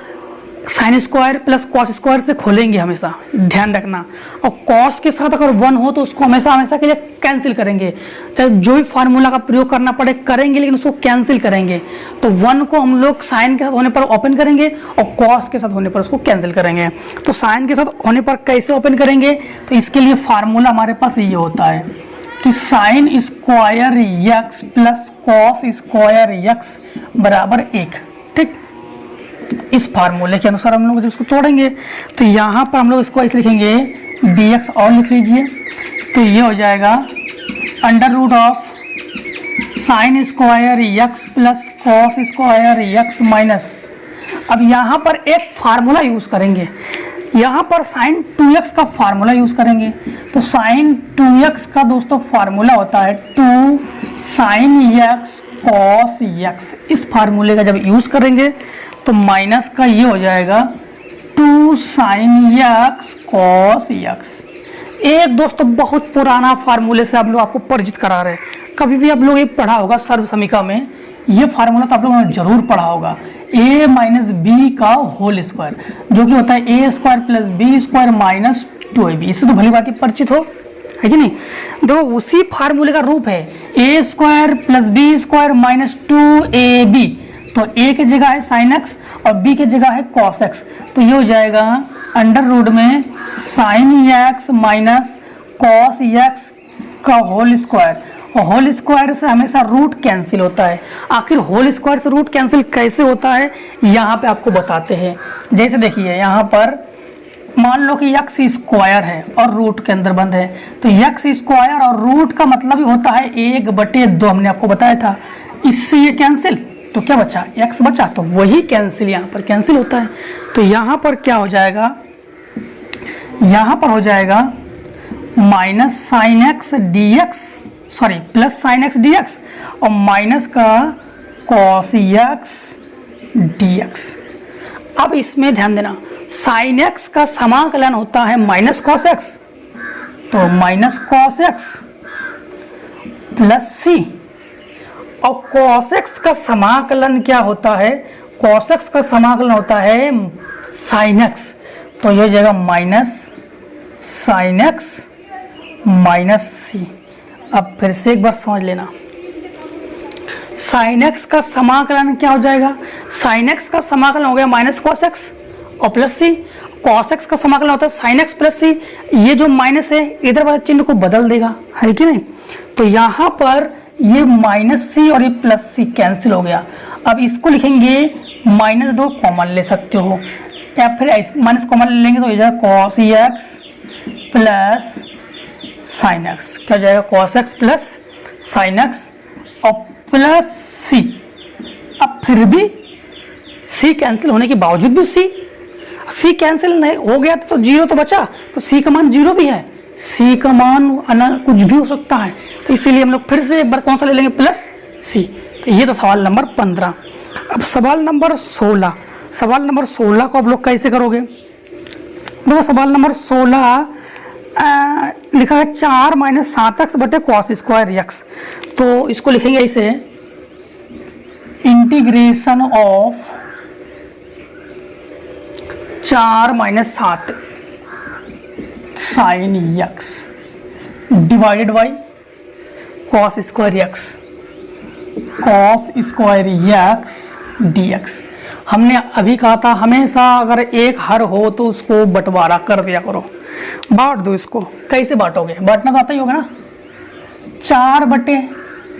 sine square plus cos square से खोलेंगे हमेशा, ध्यान रखना, और कॉस के साथ अगर 1 हो तो उसको हमेशा के लिए कैंसिल करेंगे, चाहे जो भी फार्मूला का प्रयोग करना पड़े करेंगे, लेकिन उसको कैंसिल करेंगे। तो 1 को हम लोग साइन के साथ होने पर ओपन करेंगे और कॉस के साथ होने पर उसको कैंसिल करेंगे। तो साइन के साथ होने पर कैसे ओपन करेंगे, तो इसके लिए फार्मूला हमारे पास ये होता है कि sine square x plus cos square x बराबर 1। ठीक, इस फार्मूले के अनुसार हम लोग जब इसको तोड़ेंगे तो यहाँ पर हम लोग इसको ऐसे लिखेंगे dx, और लिख लीजिए, तो ये हो जाएगा √of sine square x plus cos square x minus, अब यहाँ पर एक फार्मूला यूज करेंगे, यहाँ पर साइन 2x का फार्मूला यूज करेंगे, तो साइन 2x का दोस्तों फार्मूला होता है 2 sin x cos x। इस फार्मूले का जब यूज करेंगे तो माइनस का ये हो जाएगा 2 sin x cos x। एक दोस्तों बहुत पुराना फार्मूले से आप लोग आपको परिचित करा रहे हैं, कभी भी आप लोग ये पढ़ा होगा सर्व समीकरण में, ये फार्मूला तो आप लोगों ने जरूर पढ़ा होगा, a - b का होल स्क्वायर, जो कि होता है a² + b² - 2ab। इससे तो भली बात परिचित हो, है कि नहीं। देखो उसी फार्मूले का रूप है a² + b² - 2ab, तो a की जगह है sin x और b की जगह है cos x, तो ये हो जाएगा अंडर रूट में sign x minus cos x का होल स्क्वायर, और होल स्क्वायर से हमेशा रूट कैंसिल होता है। आखिर होल स्क्वायर से रूट कैंसिल कैसे होता है यहाँ पे आपको बताते हैं। जैसे देखिए यहाँ पर मान लो कि एक्स स्क्वायर है और रूट के अंदर बंद है, तो एक्स स्क्वायर और रूट का मतलब ही होता है 1/2, हमने आपको बताया था। इससे ये कैंसिल, तो क्या बचा, एक्स बचा, तो वही कैंसिल यहाँ पर कैंसिल होता है। तो यहाँ पर क्या हो जाएगा, यहाँ पर हो जाएगा minus sine x d x, sorry plus sine x d x, और माइनस का कॉस एक्स डी एक्स। अब इसमें ध्यान देना, साइन एक्स का समाकलन होता है माइनस कॉस एक्स, तो माइनस कॉस एक्स प्लस सी, और कॉस एक्स का समाकलन क्या होता है, कॉस एक्स का समाकलन होता है साइन एक्स, तो ये हो जाएगा माइनस साइन एक्स माइनस सी। अब फिर से एक बार समझ लेना, साइन एक्स का समाकलन क्या हो जाएगा, साइन एक्स का समाकलन हो गया माइनस कॉस एक्स और प्लस सी, कॉस एक्स का समाकलन होता है साइन एक्स प्लस सी। ये जो माइनस है इधर वाले चिन्ह को बदल देगा, है कि नहीं, तो यहाँ पर ये माइनस सी और ये प्लस सी कैंसिल हो गया। अब इसको लिखेंगे -2 कॉमन ले सकते हो, या फिर माइनस कॉमन ले लेंगे तो ये जाएगा cos x plus sine x, क्या जाएगा cos x plus sine x और प्लस सी। अब फिर भी सी कैंसिल होने के बावजूद भी सी कैंसिल नहीं हो गया तो 0 तो बचा, तो सी का मान 0 भी है, सी का मान कुछ भी हो सकता है, तो इसीलिए हम लोग फिर से एक बार कौन सा ले लेंगे, प्लस सी। तो ये तो सवाल नंबर 15। अब सवाल नंबर 16, सवाल नंबर 16 को आप लोग कैसे करोगे, देखो सवाल नंबर 16 लिखा है 4 - 7x बटे कॉस स्क्वायर एक्स, तो इसको लिखेंगे ऐसे, integration of 4 - 7 sine x divided by cos square x, cos square x d x. हमने अभी कहा था हमेशा अगर एक हर हो तो उसको बंटवारा कर दिया करो, बांट दो इसको। कैसे बांटोगे, बांटना तो आता ही होगा ना, 4 बटे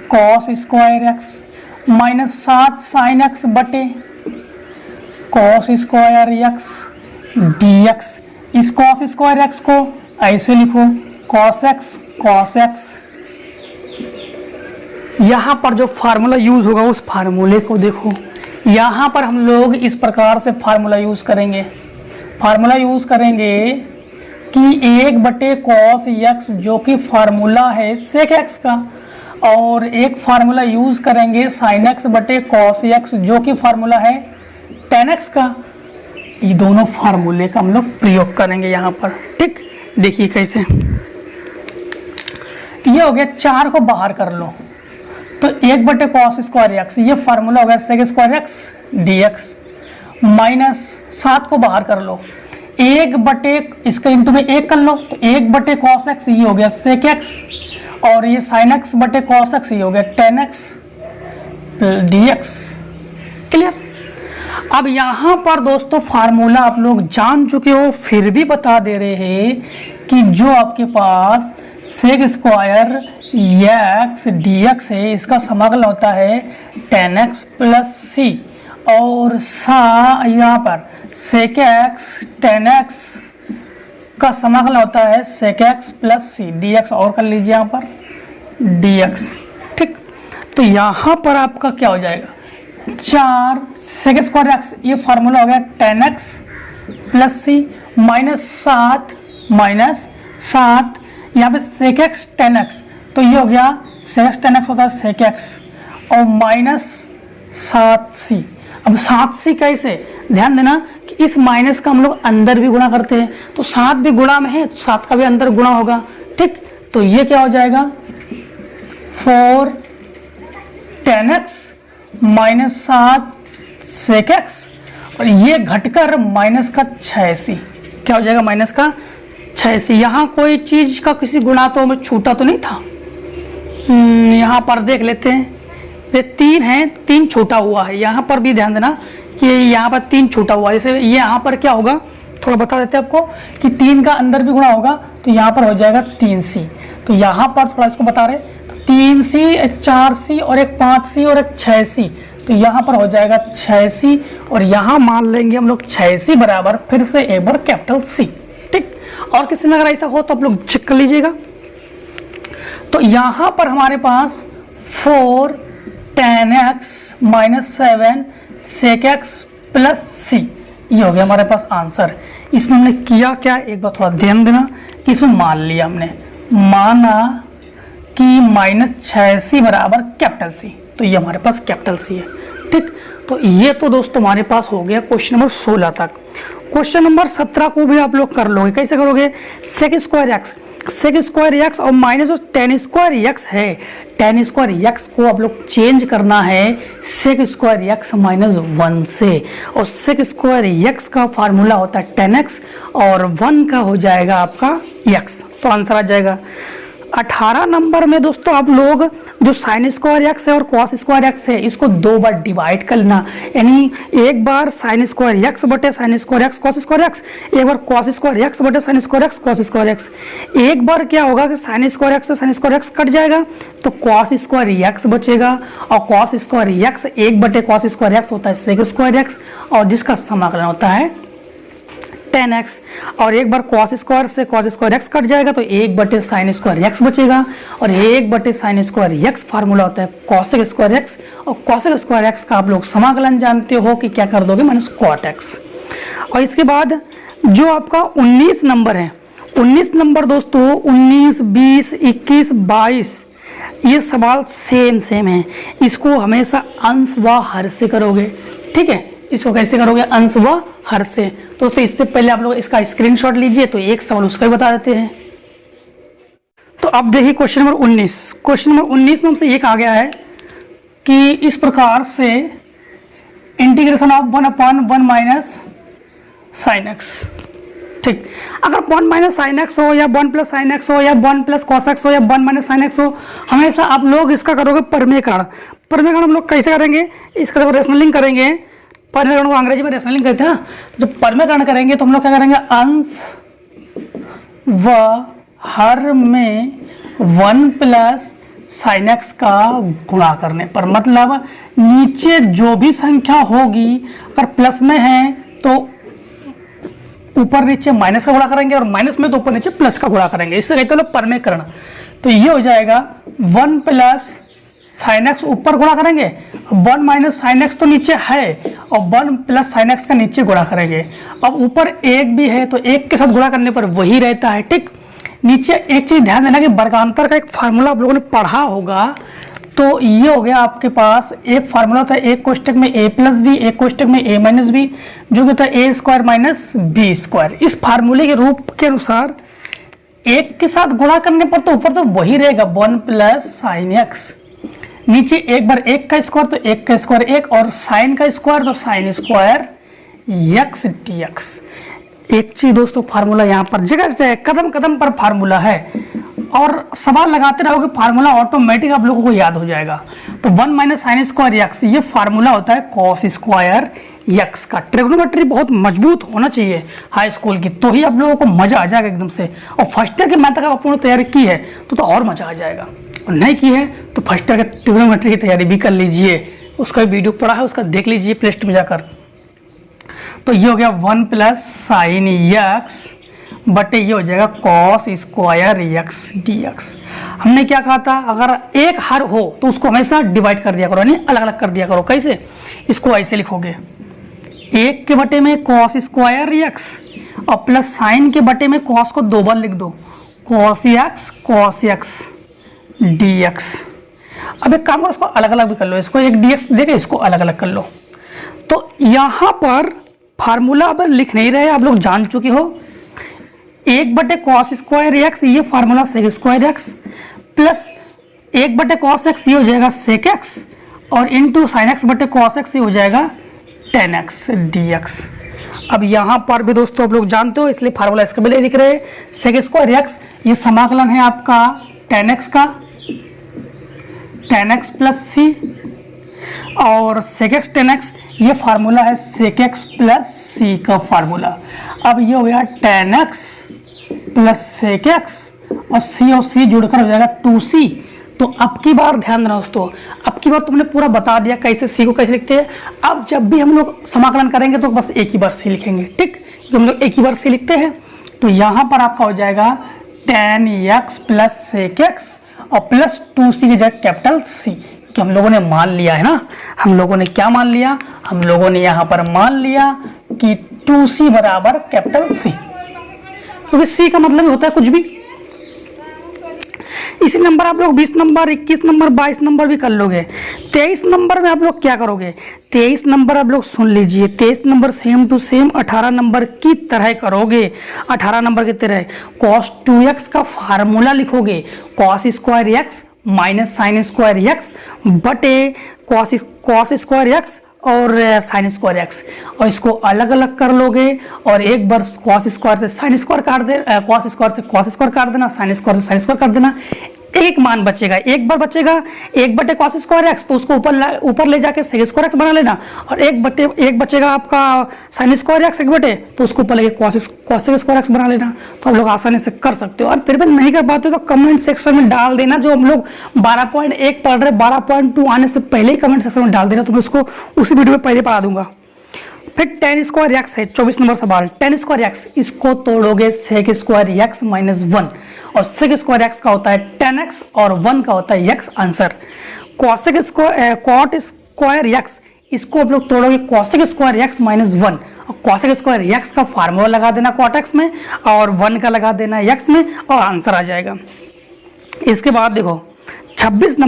cos square x minus 7 sine x बटे cos square x d x. इस कॉस स्क्वायर एक्स को ऐसे लिखो, कॉस एक्स। यहाँ पर जो फार्मूला यूज होगा उस फार्मूले को देखो, यहाँ पर हम लोग इस प्रकार से फार्मूला यूज करेंगे, फार्मूला यूज करेंगे कि 1 बटे कॉस एक्स जो कि फार्मूला है सेक एक्स का, और एक फार्मूला यूज करेंगे साइन एक्स बटे कॉस एक्स जो कि फार्मूला है टेन एक्स का। ये दोनों फार्मूले का हम लोग प्रयोग करेंगे यहाँ पर, ठीक। देखिए कैसे, ये हो गया 4 को बाहर कर लो तो 1 बटे कॉस स्क्वायर एक्स, ये फार्मूला हो गया sec square x d x, minus 7 को बाहर कर लो, 1 बटे इसका इंटू में 1 कर लो तो 1 बटे कॉस एक्स ये हो गया सेक एक्स, और ये साइन एक्स बटे कॉस एक्स ये हो गया ten x d x. Clear. अब यहाँ पर दोस्तों फार्मूला आप लोग जान चुके हो, फिर भी बता दे रहे हैं कि जो आपके पास sec square x d x है इसका समाकलन होता है टेन एक्स प्लस सी, और यहाँ पर सेक एक्स टेन एक्स का समाकलन होता है sec x plus c d x, और कर लीजिए यहाँ पर डी एक्स, ठीक। तो यहाँ पर आपका क्या हो जाएगा, 4 सेक स्क्वायर एक्स, ये फार्मूला हो गया टेन एक्स प्लस सी, -7 यहाँ पे सेक एक्स टेन एक्स, तो ये हो गया सेक एक्स टेन एक्स होता है सेक एक्स, और -7c। अब 7c कैसे, ध्यान देना कि इस माइनस का हम लोग अंदर भी गुणा करते हैं, तो 7 भी गुणा में है तो 7 का भी अंदर गुणा होगा, ठीक। तो ये क्या हो जाएगा 4 टेन एक्स -7 सेक एक्स, और ये घटकर माइनस का 6c, क्या हो जाएगा माइनस का 6c। यहाँ कोई चीज का किसी गुणा तो में छूटा तो नहीं था, यहाँ पर देख लेते हैं, ये 3 है, 3 छोटा हुआ है, यहाँ पर भी ध्यान देना कि यहाँ पर 3 छोटा हुआ है, जैसे ये यहाँ पर क्या होगा थोड़ा बता देते हैं आपको कि 3 का अंदर भी गुणा होगा तो यहाँ पर हो जाएगा 3c। तो यहाँ पर थोड़ा इसको बता रहे, तो 3c, एक 4c और एक 5c और एक 6c, तो यहाँ पर हो जाएगा 6c और यहाँ मान लेंगे हम लोग 6c बराबर फिर से एक बार कैपिटल C। ठीक, और किसी में अगर ऐसा हो तो आप लोग चेक कर लीजिएगा। तो यहाँ पर हमारे पास 4 10x minus 7 sec x plus c, ये हो गया हमारे पास आंसर। इसमें हमने किया क्या, एक बार थोड़ा ध्यान देना कि इसमें मान लिया हमने, माना कि -6c बराबर कैपिटल C, तो ये हमारे पास कैपिटल C है। ठीक, तो ये तो दोस्तों हमारे पास हो गया क्वेश्चन नंबर 16 तक। क्वेश्चन नंबर 17 को भी आप लोग कर लोगे। कैसे करोगे, सेक स्क्वायर एक्स और माइनस टेन स्क्वायर एक्स है, टेन स्क्वायर एक्स को आप लोग चेंज करना है सेक स्क्वायर एक्स माइनस 1 से, और सेक स्क्वायर एक्स का फार्मूला होता है 10x और 1 का हो जाएगा आपका x, तो आंसर आ जाएगा। 18 नंबर में दोस्तों आप लोग जो साइन स्क्वायर एक्स है और कॉस स्क्वायर एक्स है इसको 2 बार डिवाइड कर लेना, यानी एक बार साइन स्क्वायर एक्स बटे sine square x cos square x, एक बार कॉस स्क्वायर एक्स बटे sine square x cos square x. एक बार क्या होगा कि साइन स्क्वायर एक्स से साइन स्क्वायर एक्स कट जाएगा तो कॉस स्क्वायर एक्स बचेगा, और कॉस स्क्वायर एक्स 1 बटे कॉस स्क्वायर एक्स होता है सेक स्क्वायर एक्स, और जिसका समाकलन होता है 10x, और एक बार कॉस स्क्वायर से कॉस स्क्वायर एक्स कट जाएगा तो 1 बटे साइन स्क्वायर एक्स बचेगा, और 1 बटे साइन स्क्वायर एक्स फार्मूला होता है कॉसेक स्क्वायर एक्स, और कॉसेक स्क्वायर एक्स का आप लोग समाकलन जानते हो कि क्या कर दोगे, माइनस कॉट एक्स। और इसके बाद जो आपका 19 नंबर है, 19 नंबर दोस्तों 19, 20, 21, 22 ये सवाल सेम है, इसको हमेशा अंश व हर से करोगे। ठीक है, इसको कैसे करोगे, अंश व हर से। तो इससे पहले आप लोग इसका स्क्रीनशॉट लीजिए, तो एक सवाल उसका भी बता देते हैं। तो अब देखिए क्वेश्चन नंबर 19, क्वेश्चन नंबर 19 में हमसे ये कहा गया है कि इस प्रकार से integration of 1/1 minus sine x. ठीक, अगर 1 माइनस साइन एक्स हो या 1 प्लस साइन एक्स हो या 1 प्लस कॉस एक्स हो या 1 माइनस साइन एक्स हो, हमेशा आप लोग इसका करोगे परमेकरण। परमेकरण हम लोग कैसे करेंगे, इसका जब रेशनलिंग करेंगे, परमेकरण को अंग्रेजी में रेशनलिंग कहते हैं, जब परमेकरण करेंगे तो हम लोग क्या करेंगे, अंश व हर में 1 प्लस साइन एक्स का गुणा करने पर, मतलब नीचे जो भी संख्या होगी अगर प्लस में है तो ऊपर नीचे माइनस का गुणा करेंगे, और माइनस में तो ऊपर नीचे प्लस का गुणा करेंगे, इससे कहते हैं लोग परमेकरण। तो ये हो जाएगा 1 प्लस साइन एक्स ऊपर गुणा करेंगे, 1 माइनस साइन एक्स तो नीचे है, और 1 प्लस साइन एक्स का नीचे गुणा करेंगे। अब ऊपर 1 भी है तो 1 के साथ गुणा करने पर वही रहता है। ठीक, नीचे एक चीज ध्यान देना कि वर्गांतर का एक फार्मूला आप लोगों ने पढ़ा होगा, तो ये हो गया आपके पास एक फार्मूला था, एक कोष्टक में a प्लस बी, एक कोष्टक में a माइनस बी, जो कि होता है a square minus b square. इस फार्मूले के रूप के अनुसार 1 के साथ गुणा करने पर तो ऊपर तो वही रहेगा 1 प्लस साइन एक्स, नीचे एक बार 1 का स्क्वायर तो 1 का स्क्वायर 1, और साइन का स्क्वायर तो sign square x d x. एक चीज दोस्तों, फार्मूला यहाँ पर जगह जगह कदम कदम पर फार्मूला है, और सवाल लगाते रहोगे फार्मूला ऑटोमेटिक आप लोगों को याद हो जाएगा। तो 1 माइनस साइन स्क्वायर एक्स ये फार्मूला होता है कॉस स्क्वायर एक्स का। ट्रिग्नोमेट्री बहुत मजबूत होना चाहिए हाई स्कूल की, तो ही आप लोगों को मजा आ जाएगा एकदम से। और फर्स्ट ईयर के मैथ का आपने तैयारी की है तो और मजा आ जाएगा, और नहीं की है तो फर्स्ट ईयर के ट्रिग्नोमेट्री की तैयारी भी कर लीजिए, उसका वीडियो पड़ा है उसका देख लीजिए प्ले लिस्ट में जाकर। तो ये हो गया 1 प्लस साइन एक्स बटे ये हो जाएगा cos square x d x. हमने क्या कहा था, अगर एक हर हो तो उसको हमेशा डिवाइड कर दिया करो, यानी अलग अलग कर दिया करो। कैसे, इसको ऐसे लिखोगे, 1 के बटे में कॉस स्क्वायर एक्स और प्लस साइन के बटे में कॉस को 2 बार लिख दो, कॉस एक्स डी एक्स। अब एक काम करो, इसको अलग अलग भी कर लो, इसको एक डी एक्स देके इसको अलग अलग कर लो। तो यहाँ पर फार्मूला अब लिख नहीं रहे, आप लोग जान चुके हो, 1 बटे कॉस स्क्वायर एक्स ये formula sec square x, plus 1 बटे कॉस एक्स ये हो जाएगा सेक एक्स, और इंटू साइन एक्स बटे कॉस एक्स ये हो जाएगा 10x dx। अब यहाँ पर भी दोस्तों आप लोग जानते हो, इसलिए फार्मूला इसके पहले लिख रहे हैं, सेक स्क्वायर एक्स ये समाकलन है आपका 10x का, 10x प्लस सी, और सेक एक्स 10x ये फार्मूला है sec x प्लस सी का फार्मूला। अब ये हो गया tan x plus sec x और C जुड़कर हो जाएगा 2c। तो अब की बार ध्यान देना दोस्तों, अब की बार तुमने पूरा बता दिया कैसे c को कैसे लिखते हैं। अब जब भी हम लोग समाकलन करेंगे तो बस एक ही बार c लिखेंगे, ठीक, क्योंकि हम लोग एक ही बार c लिखते हैं। तो यहाँ पर आपका हो जाएगा tan x plus sec x और प्लस 2c की जगह कैपिटल C, कि हम लोगों ने मान लिया है ना। हम लोगों ने क्या मान लिया, हम लोगों ने यहाँ पर मान लिया कि 2c बराबर कैपिटल C, क्योंकि c का मतलब होता है कुछ भी। इसी नंबर आप लोग 20 नंबर, 21 नंबर, 22 नंबर भी कर लोगे। 23 नंबर में आप लोग क्या करोगे, 23 नंबर आप लोग सुन लीजिए, 23 number same to same 18 number की तरह करोगे। 18 नंबर की तरह cos 2x का फार्मूला लिखोगे, cos square x minus sine square x बटे cos स्क्वायर x और साइन स्क्वायर x, और इसको अलग अलग कर लोगे और एक बार cos स्क्वायर से साइन स्क्वायर काट दे, cos स्क्वायर से cos स्क्वायर काट देना, साइन स्क्वायर से साइन स्क्वायर काट देना। एक मान बचेगा, एक बार बचेगा 1 बटे cos स्क्वायर x, तो उसको ऊपर ले जाके sec स्क्वायर x बना लेना, और एक बचेगा आपका साइन स्क्वायर x 1 बटे, तो उसको ऊपर लेके cos स्क्वायर x बना लेना। तो आप लोग आसानी से कर सकते हो। और फिर भी नहीं कर पाते तो कमेंट सेक्शन में डाल देना, जो हम लोग 12.1 पढ़ रहे 12.2 आने से पहले ही कमेंट सेक्शन में डाल देना, तो मैं उसको उसी वीडियो में पहले पढ़ा दूंगा। फिर tan स्क्वायर x है 24 नंबर सवाल। tan स्क्वायर x इसको तोड़ोगे sec स्क्वायर x माइनस 1, और sec स्क्वायर x का होता है tan x और 1 का होता है x answer. cot square x इसको आप लोग तोड़ोगे cosec स्क्वायर x माइनस 1, और cosec स्क्वायर x का फार्मूला लगा देना cot x में और 1 का लगा देना x में, और आंसर आ जाएगा। इसके बाद देखो 26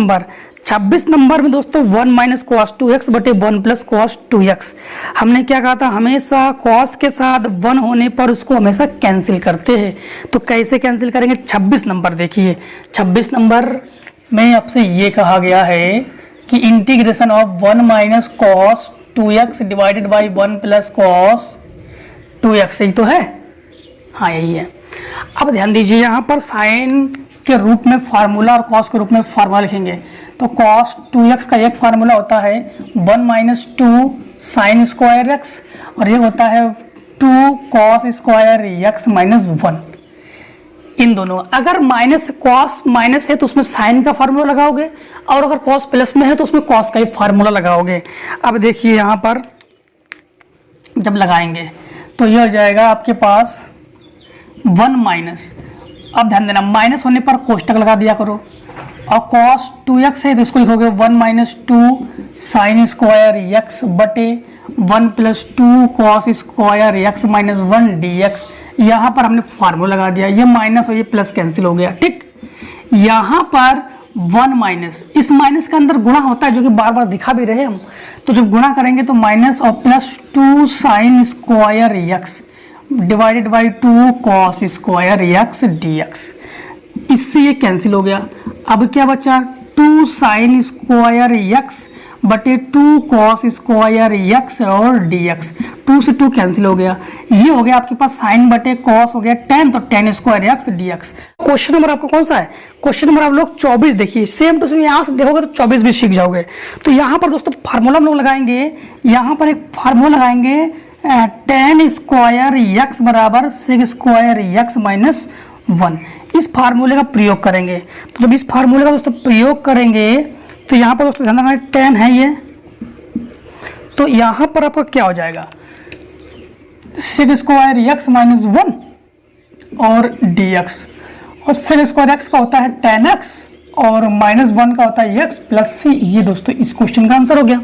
नंबर में दोस्तों 1 माइनस cos 2x बटे 1 प्लस cos 2x। हमने क्या कहा था, हमेशा cos के साथ 1 होने पर उसको हमेशा कैंसिल करते हैं। तो कैसे कैंसिल करेंगे, 26 नंबर देखिए, 26 नंबर में आपसे ये कहा गया है कि integration of 1 minus cos 2x divided by 1 plus cos 2x, यही तो है, हाँ यही है। अब ध्यान दीजिए, यहाँ पर साइन के रूप में फार्मूला और cos के रूप में फार्मूला लिखेंगे। तो cos 2x का एक फार्मूला होता है 1 माइनस 2 साइन स्क्वायर x, और ये होता है 2 cos स्क्वायर x माइनस 1। इन दोनों, अगर माइनस cos माइनस है तो उसमें साइन का फार्मूला लगाओगे, और अगर cos प्लस में है तो उसमें cos का ही फार्मूला लगाओगे। अब देखिए यहाँ पर जब लगाएंगे तो ये हो जाएगा आपके पास 1 माइनस, अब ध्यान देना माइनस होने पर कोष्टक लगा दिया करो, और cos 2x है तो इसको लिखोगे 1 माइनस 2 साइन स्क्वायर x बटे 1 plus 2 cos square x minus 1 dx। यहाँ पर हमने फार्मूला लगा दिया, ये माइनस और ये प्लस कैंसिल हो गया, ठीक। यहाँ पर 1 माइनस, इस माइनस के अंदर गुणा होता है जो कि बार बार दिखा भी रहे हम, तो जब गुणा करेंगे तो माइनस और plus 2 sine square x divided by 2 cos square x dx। इससे ये कैंसिल हो गया। अब क्या बचा, 2 साइन स्क्वायर x बटे 2 cos स्क्वायर x और dx। 2 से 2 कैंसिल हो गया, ये हो गया आपके पास साइन बटे cos हो गया tan, तो tan square x dx। Question number आपका कौन सा है, क्वेश्चन नंबर आप लोग 24 देखिए, सेम टू सेम यहाँ से देखोगे तो 24 भी सीख जाओगे। तो यहाँ पर दोस्तों फार्मूला हम लोग लगाएंगे, यहाँ पर एक फार्मूला लगाएंगे tan स्क्वायर x बराबर sec स्क्वायर x माइनस 1। इस फार्मूले का प्रयोग करेंगे। तो जब इस फार्मूले का दोस्तों प्रयोग करेंगे तो यहाँ पर दोस्तों ध्यान रखना, tan है ये, तो यहाँ पर आपका क्या हो जाएगा, sec स्क्वायर x माइनस 1 और dx, और sec स्क्वायर x का होता है tan x और माइनस 1 का होता है x प्लस c। ये दोस्तों इस क्वेश्चन का आंसर हो गया।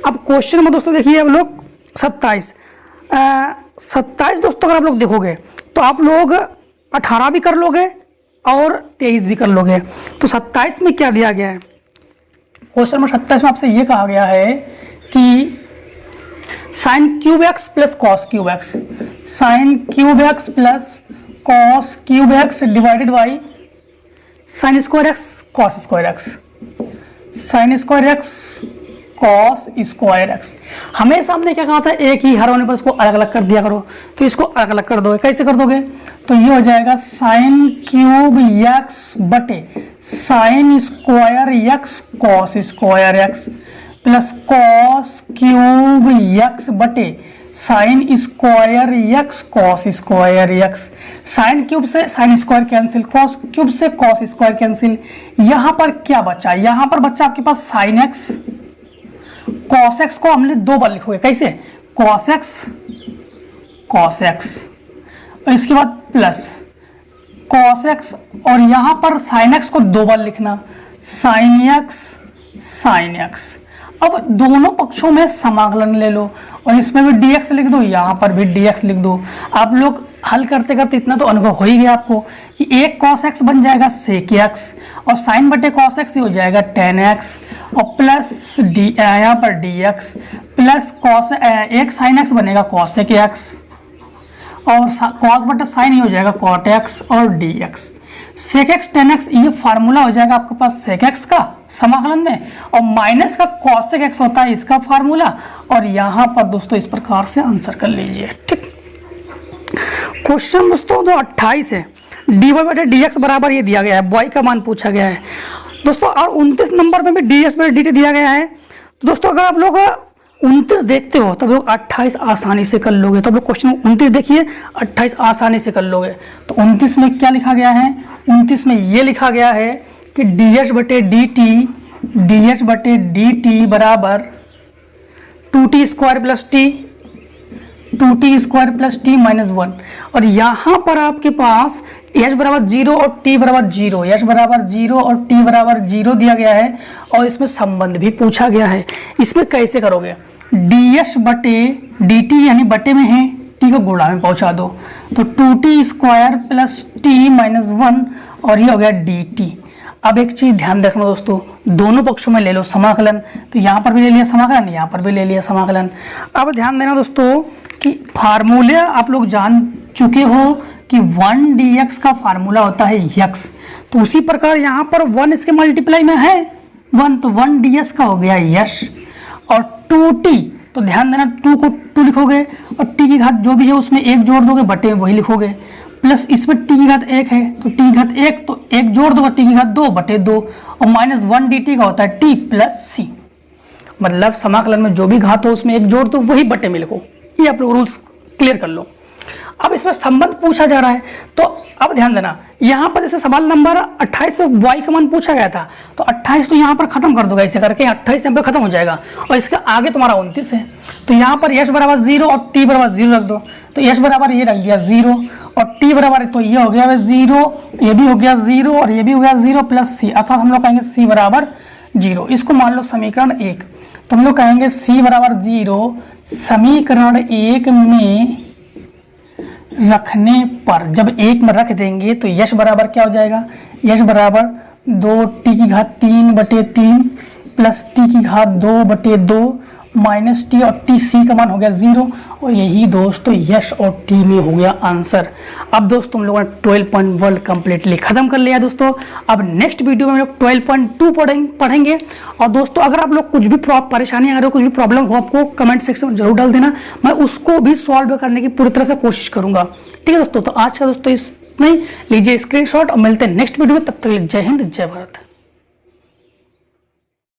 अब क्वेश्चन में दोस्तों देखिए, हम लोग 27 दोस्तों अगर आप लोग देखोगे तो आप लोग 18 भी कर लोगे और 23 भी कर लोगे। तो 27 में क्या दिया गया है, क्वेश्चन नंबर 27 में आपसे ये कहा गया है कि sign cube x plus cos cube x, sign cube x plus cos cube x divided by sine square x cos square x, sign square x cos square x. हमेशा हमने क्या कहा था, एक ही हर होने पर इसको अलग अलग कर दिया करो, तो इसको अलग अलग कर दोगे। कैसे कर दोगे, तो ये हो जाएगा साइन क्यूब एक्स बटे sine square x cos square x plus cos cube x बटे sine square x cos square x. Sine cube से sine square cancel, cos cube से कॉस स्क्वायर कैंसिल। यहां पर क्या बचा, यहां पर बचा आपके पास साइन एक्स। कॉस एक्स को हमने दो बार लिखोगे, कैसे, कॉस एक्स और इसके बाद प्लस कॉस एक्स, और यहां पर साइन एक्स को दो बार लिखना, साइन एक्स। अब दोनों पक्षों में समाकलन ले लो और इसमें भी dx लिख दो, यहाँ पर भी dx लिख दो। आप लोग हल करते करते इतना तो अनुभव हो ही गया आपको कि एक cos x बन जाएगा sec x और sin बटे cos x हो जाएगा tan x और प्लस यहाँ पर dx प्लस एक sin x बनेगा cosec x और cos बटे sin ही हो जाएगा cot x और dx। sec x tan x ये फार्मूला हो जाएगा आपके पास sec x का समाकलन में और माइनस का cosec x होता है इसका फार्मूला। और यहाँ पर दोस्तों इस प्रकार से आंसर कर लीजिए। ठीक, क्वेश्चन दोस्तों जो 28 है, dy बटे dx बराबर ये दिया गया है, y का मान पूछा गया है दोस्तों। और 29 नंबर में भी dx बटे dt दिया गया है। तो दोस्तों अगर आप लोग 29 देखते हो तो लोग 28 आसानी से कर लोगे। तो आप लोग क्वेश्चन 29 देखिए, 28 आसानी से कर लोगे। तो 29 में क्या लिखा गया है, 29 में ये लिखा गया है कि dh बटे dt बराबर 2t square plus t minus 1। और यहाँ पर आपके पास h बराबर 0 और t बराबर 0, h बराबर 0 और t बराबर 0 दिया गया है और इसमें संबंध भी पूछा गया है। इसमें कैसे करोगे, ds बटे dt यानी बटे में है, t को गुणा में पहुंचा दो, तो 2t square plus t minus 1 और ये हो गया dt। अब एक चीज ध्यान रखना दोस्तों, दोनों पक्षों में ले लो समाकलन, तो यहाँ पर भी ले लिया समाकलन, यहाँ पर भी ले लिया समाकलन। अब ध्यान देना दोस्तों कि फार्मूले आप लोग जान चुके हो कि 1 dx का फार्मूला होता है x, तो उसी प्रकार यहाँ पर 1 इसके मल्टीप्लाई में है 1, तो 1 ds का हो गया यश। और 2t, तो ध्यान देना 2 को 2 लिखोगे और t की घात जो भी है उसमें 1 जोड़ दोगे, बटे वही लिखोगे, प्लस इसमें t की घात 1 है तो t की घात 1, तो 1 जोड़ दोगे, t की घात 2 बटे 2 और माइनस 1 dt का होता है t प्लस c। मतलब समाकलन में जो भी घात हो उसमें 1 जोड़ दो, वही बटे में लिखो। ये आप लोग रूल्स क्लियर कर लो। अब इसमें संबंध पूछा जा रहा है, तो अब ध्यान देना, यहाँ पर जैसे सवाल नंबर 28 से y का मान पूछा गया था, तो 28 तो यहाँ पर खत्म कर दोगे, ऐसे करके 28 यहाँ पर खत्म हो जाएगा और इसके आगे तुम्हारा 29 है, तो यहाँ पर h बराबर 0 और t बराबर 0 रख दो, तो h बराबर ये रख दिया 0 और t बराबर, तो ये हो गया 0, ये भी हो गया 0 और ये भी हो गया 0 प्लस c, अर्थात हम लोग कहेंगे c बराबर 0। इसको मान लो समीकरण 1, तो हम लोग कहेंगे c बराबर 0 समीकरण 1 में रखने पर, जब 1 में रख देंगे तो यश बराबर क्या हो जाएगा, यश बराबर 2t की घात 3 बटे 3 प्लस t की घात 2 बटे 2 माइनस t और t c का मान हो गया 0 और यही दोस्तों यश और t में हो गया आंसर। अब दोस्तों हम लोगों ने 12.1 कंप्लीटली खत्म कर लिया दोस्तों। अब नेक्स्ट वीडियो में हम लोग 12.2 पढ़ेंगे। और दोस्तों अगर आप लोग कुछ भी परेशानी आ रही हो, कुछ भी प्रॉब्लम हो, आपको कमेंट सेक्शन में जरूर डाल देना, मैं उसको भी सॉल्व करने की पूरी तरह से कोशिश करूंगा। ठीक है दोस्तों, तो आज का दोस्तों इतना ही, लीजिए स्क्रीनशॉट और मिलते हैं नेक्स्ट वीडियो में। तब तक जय हिंद, जय भारत।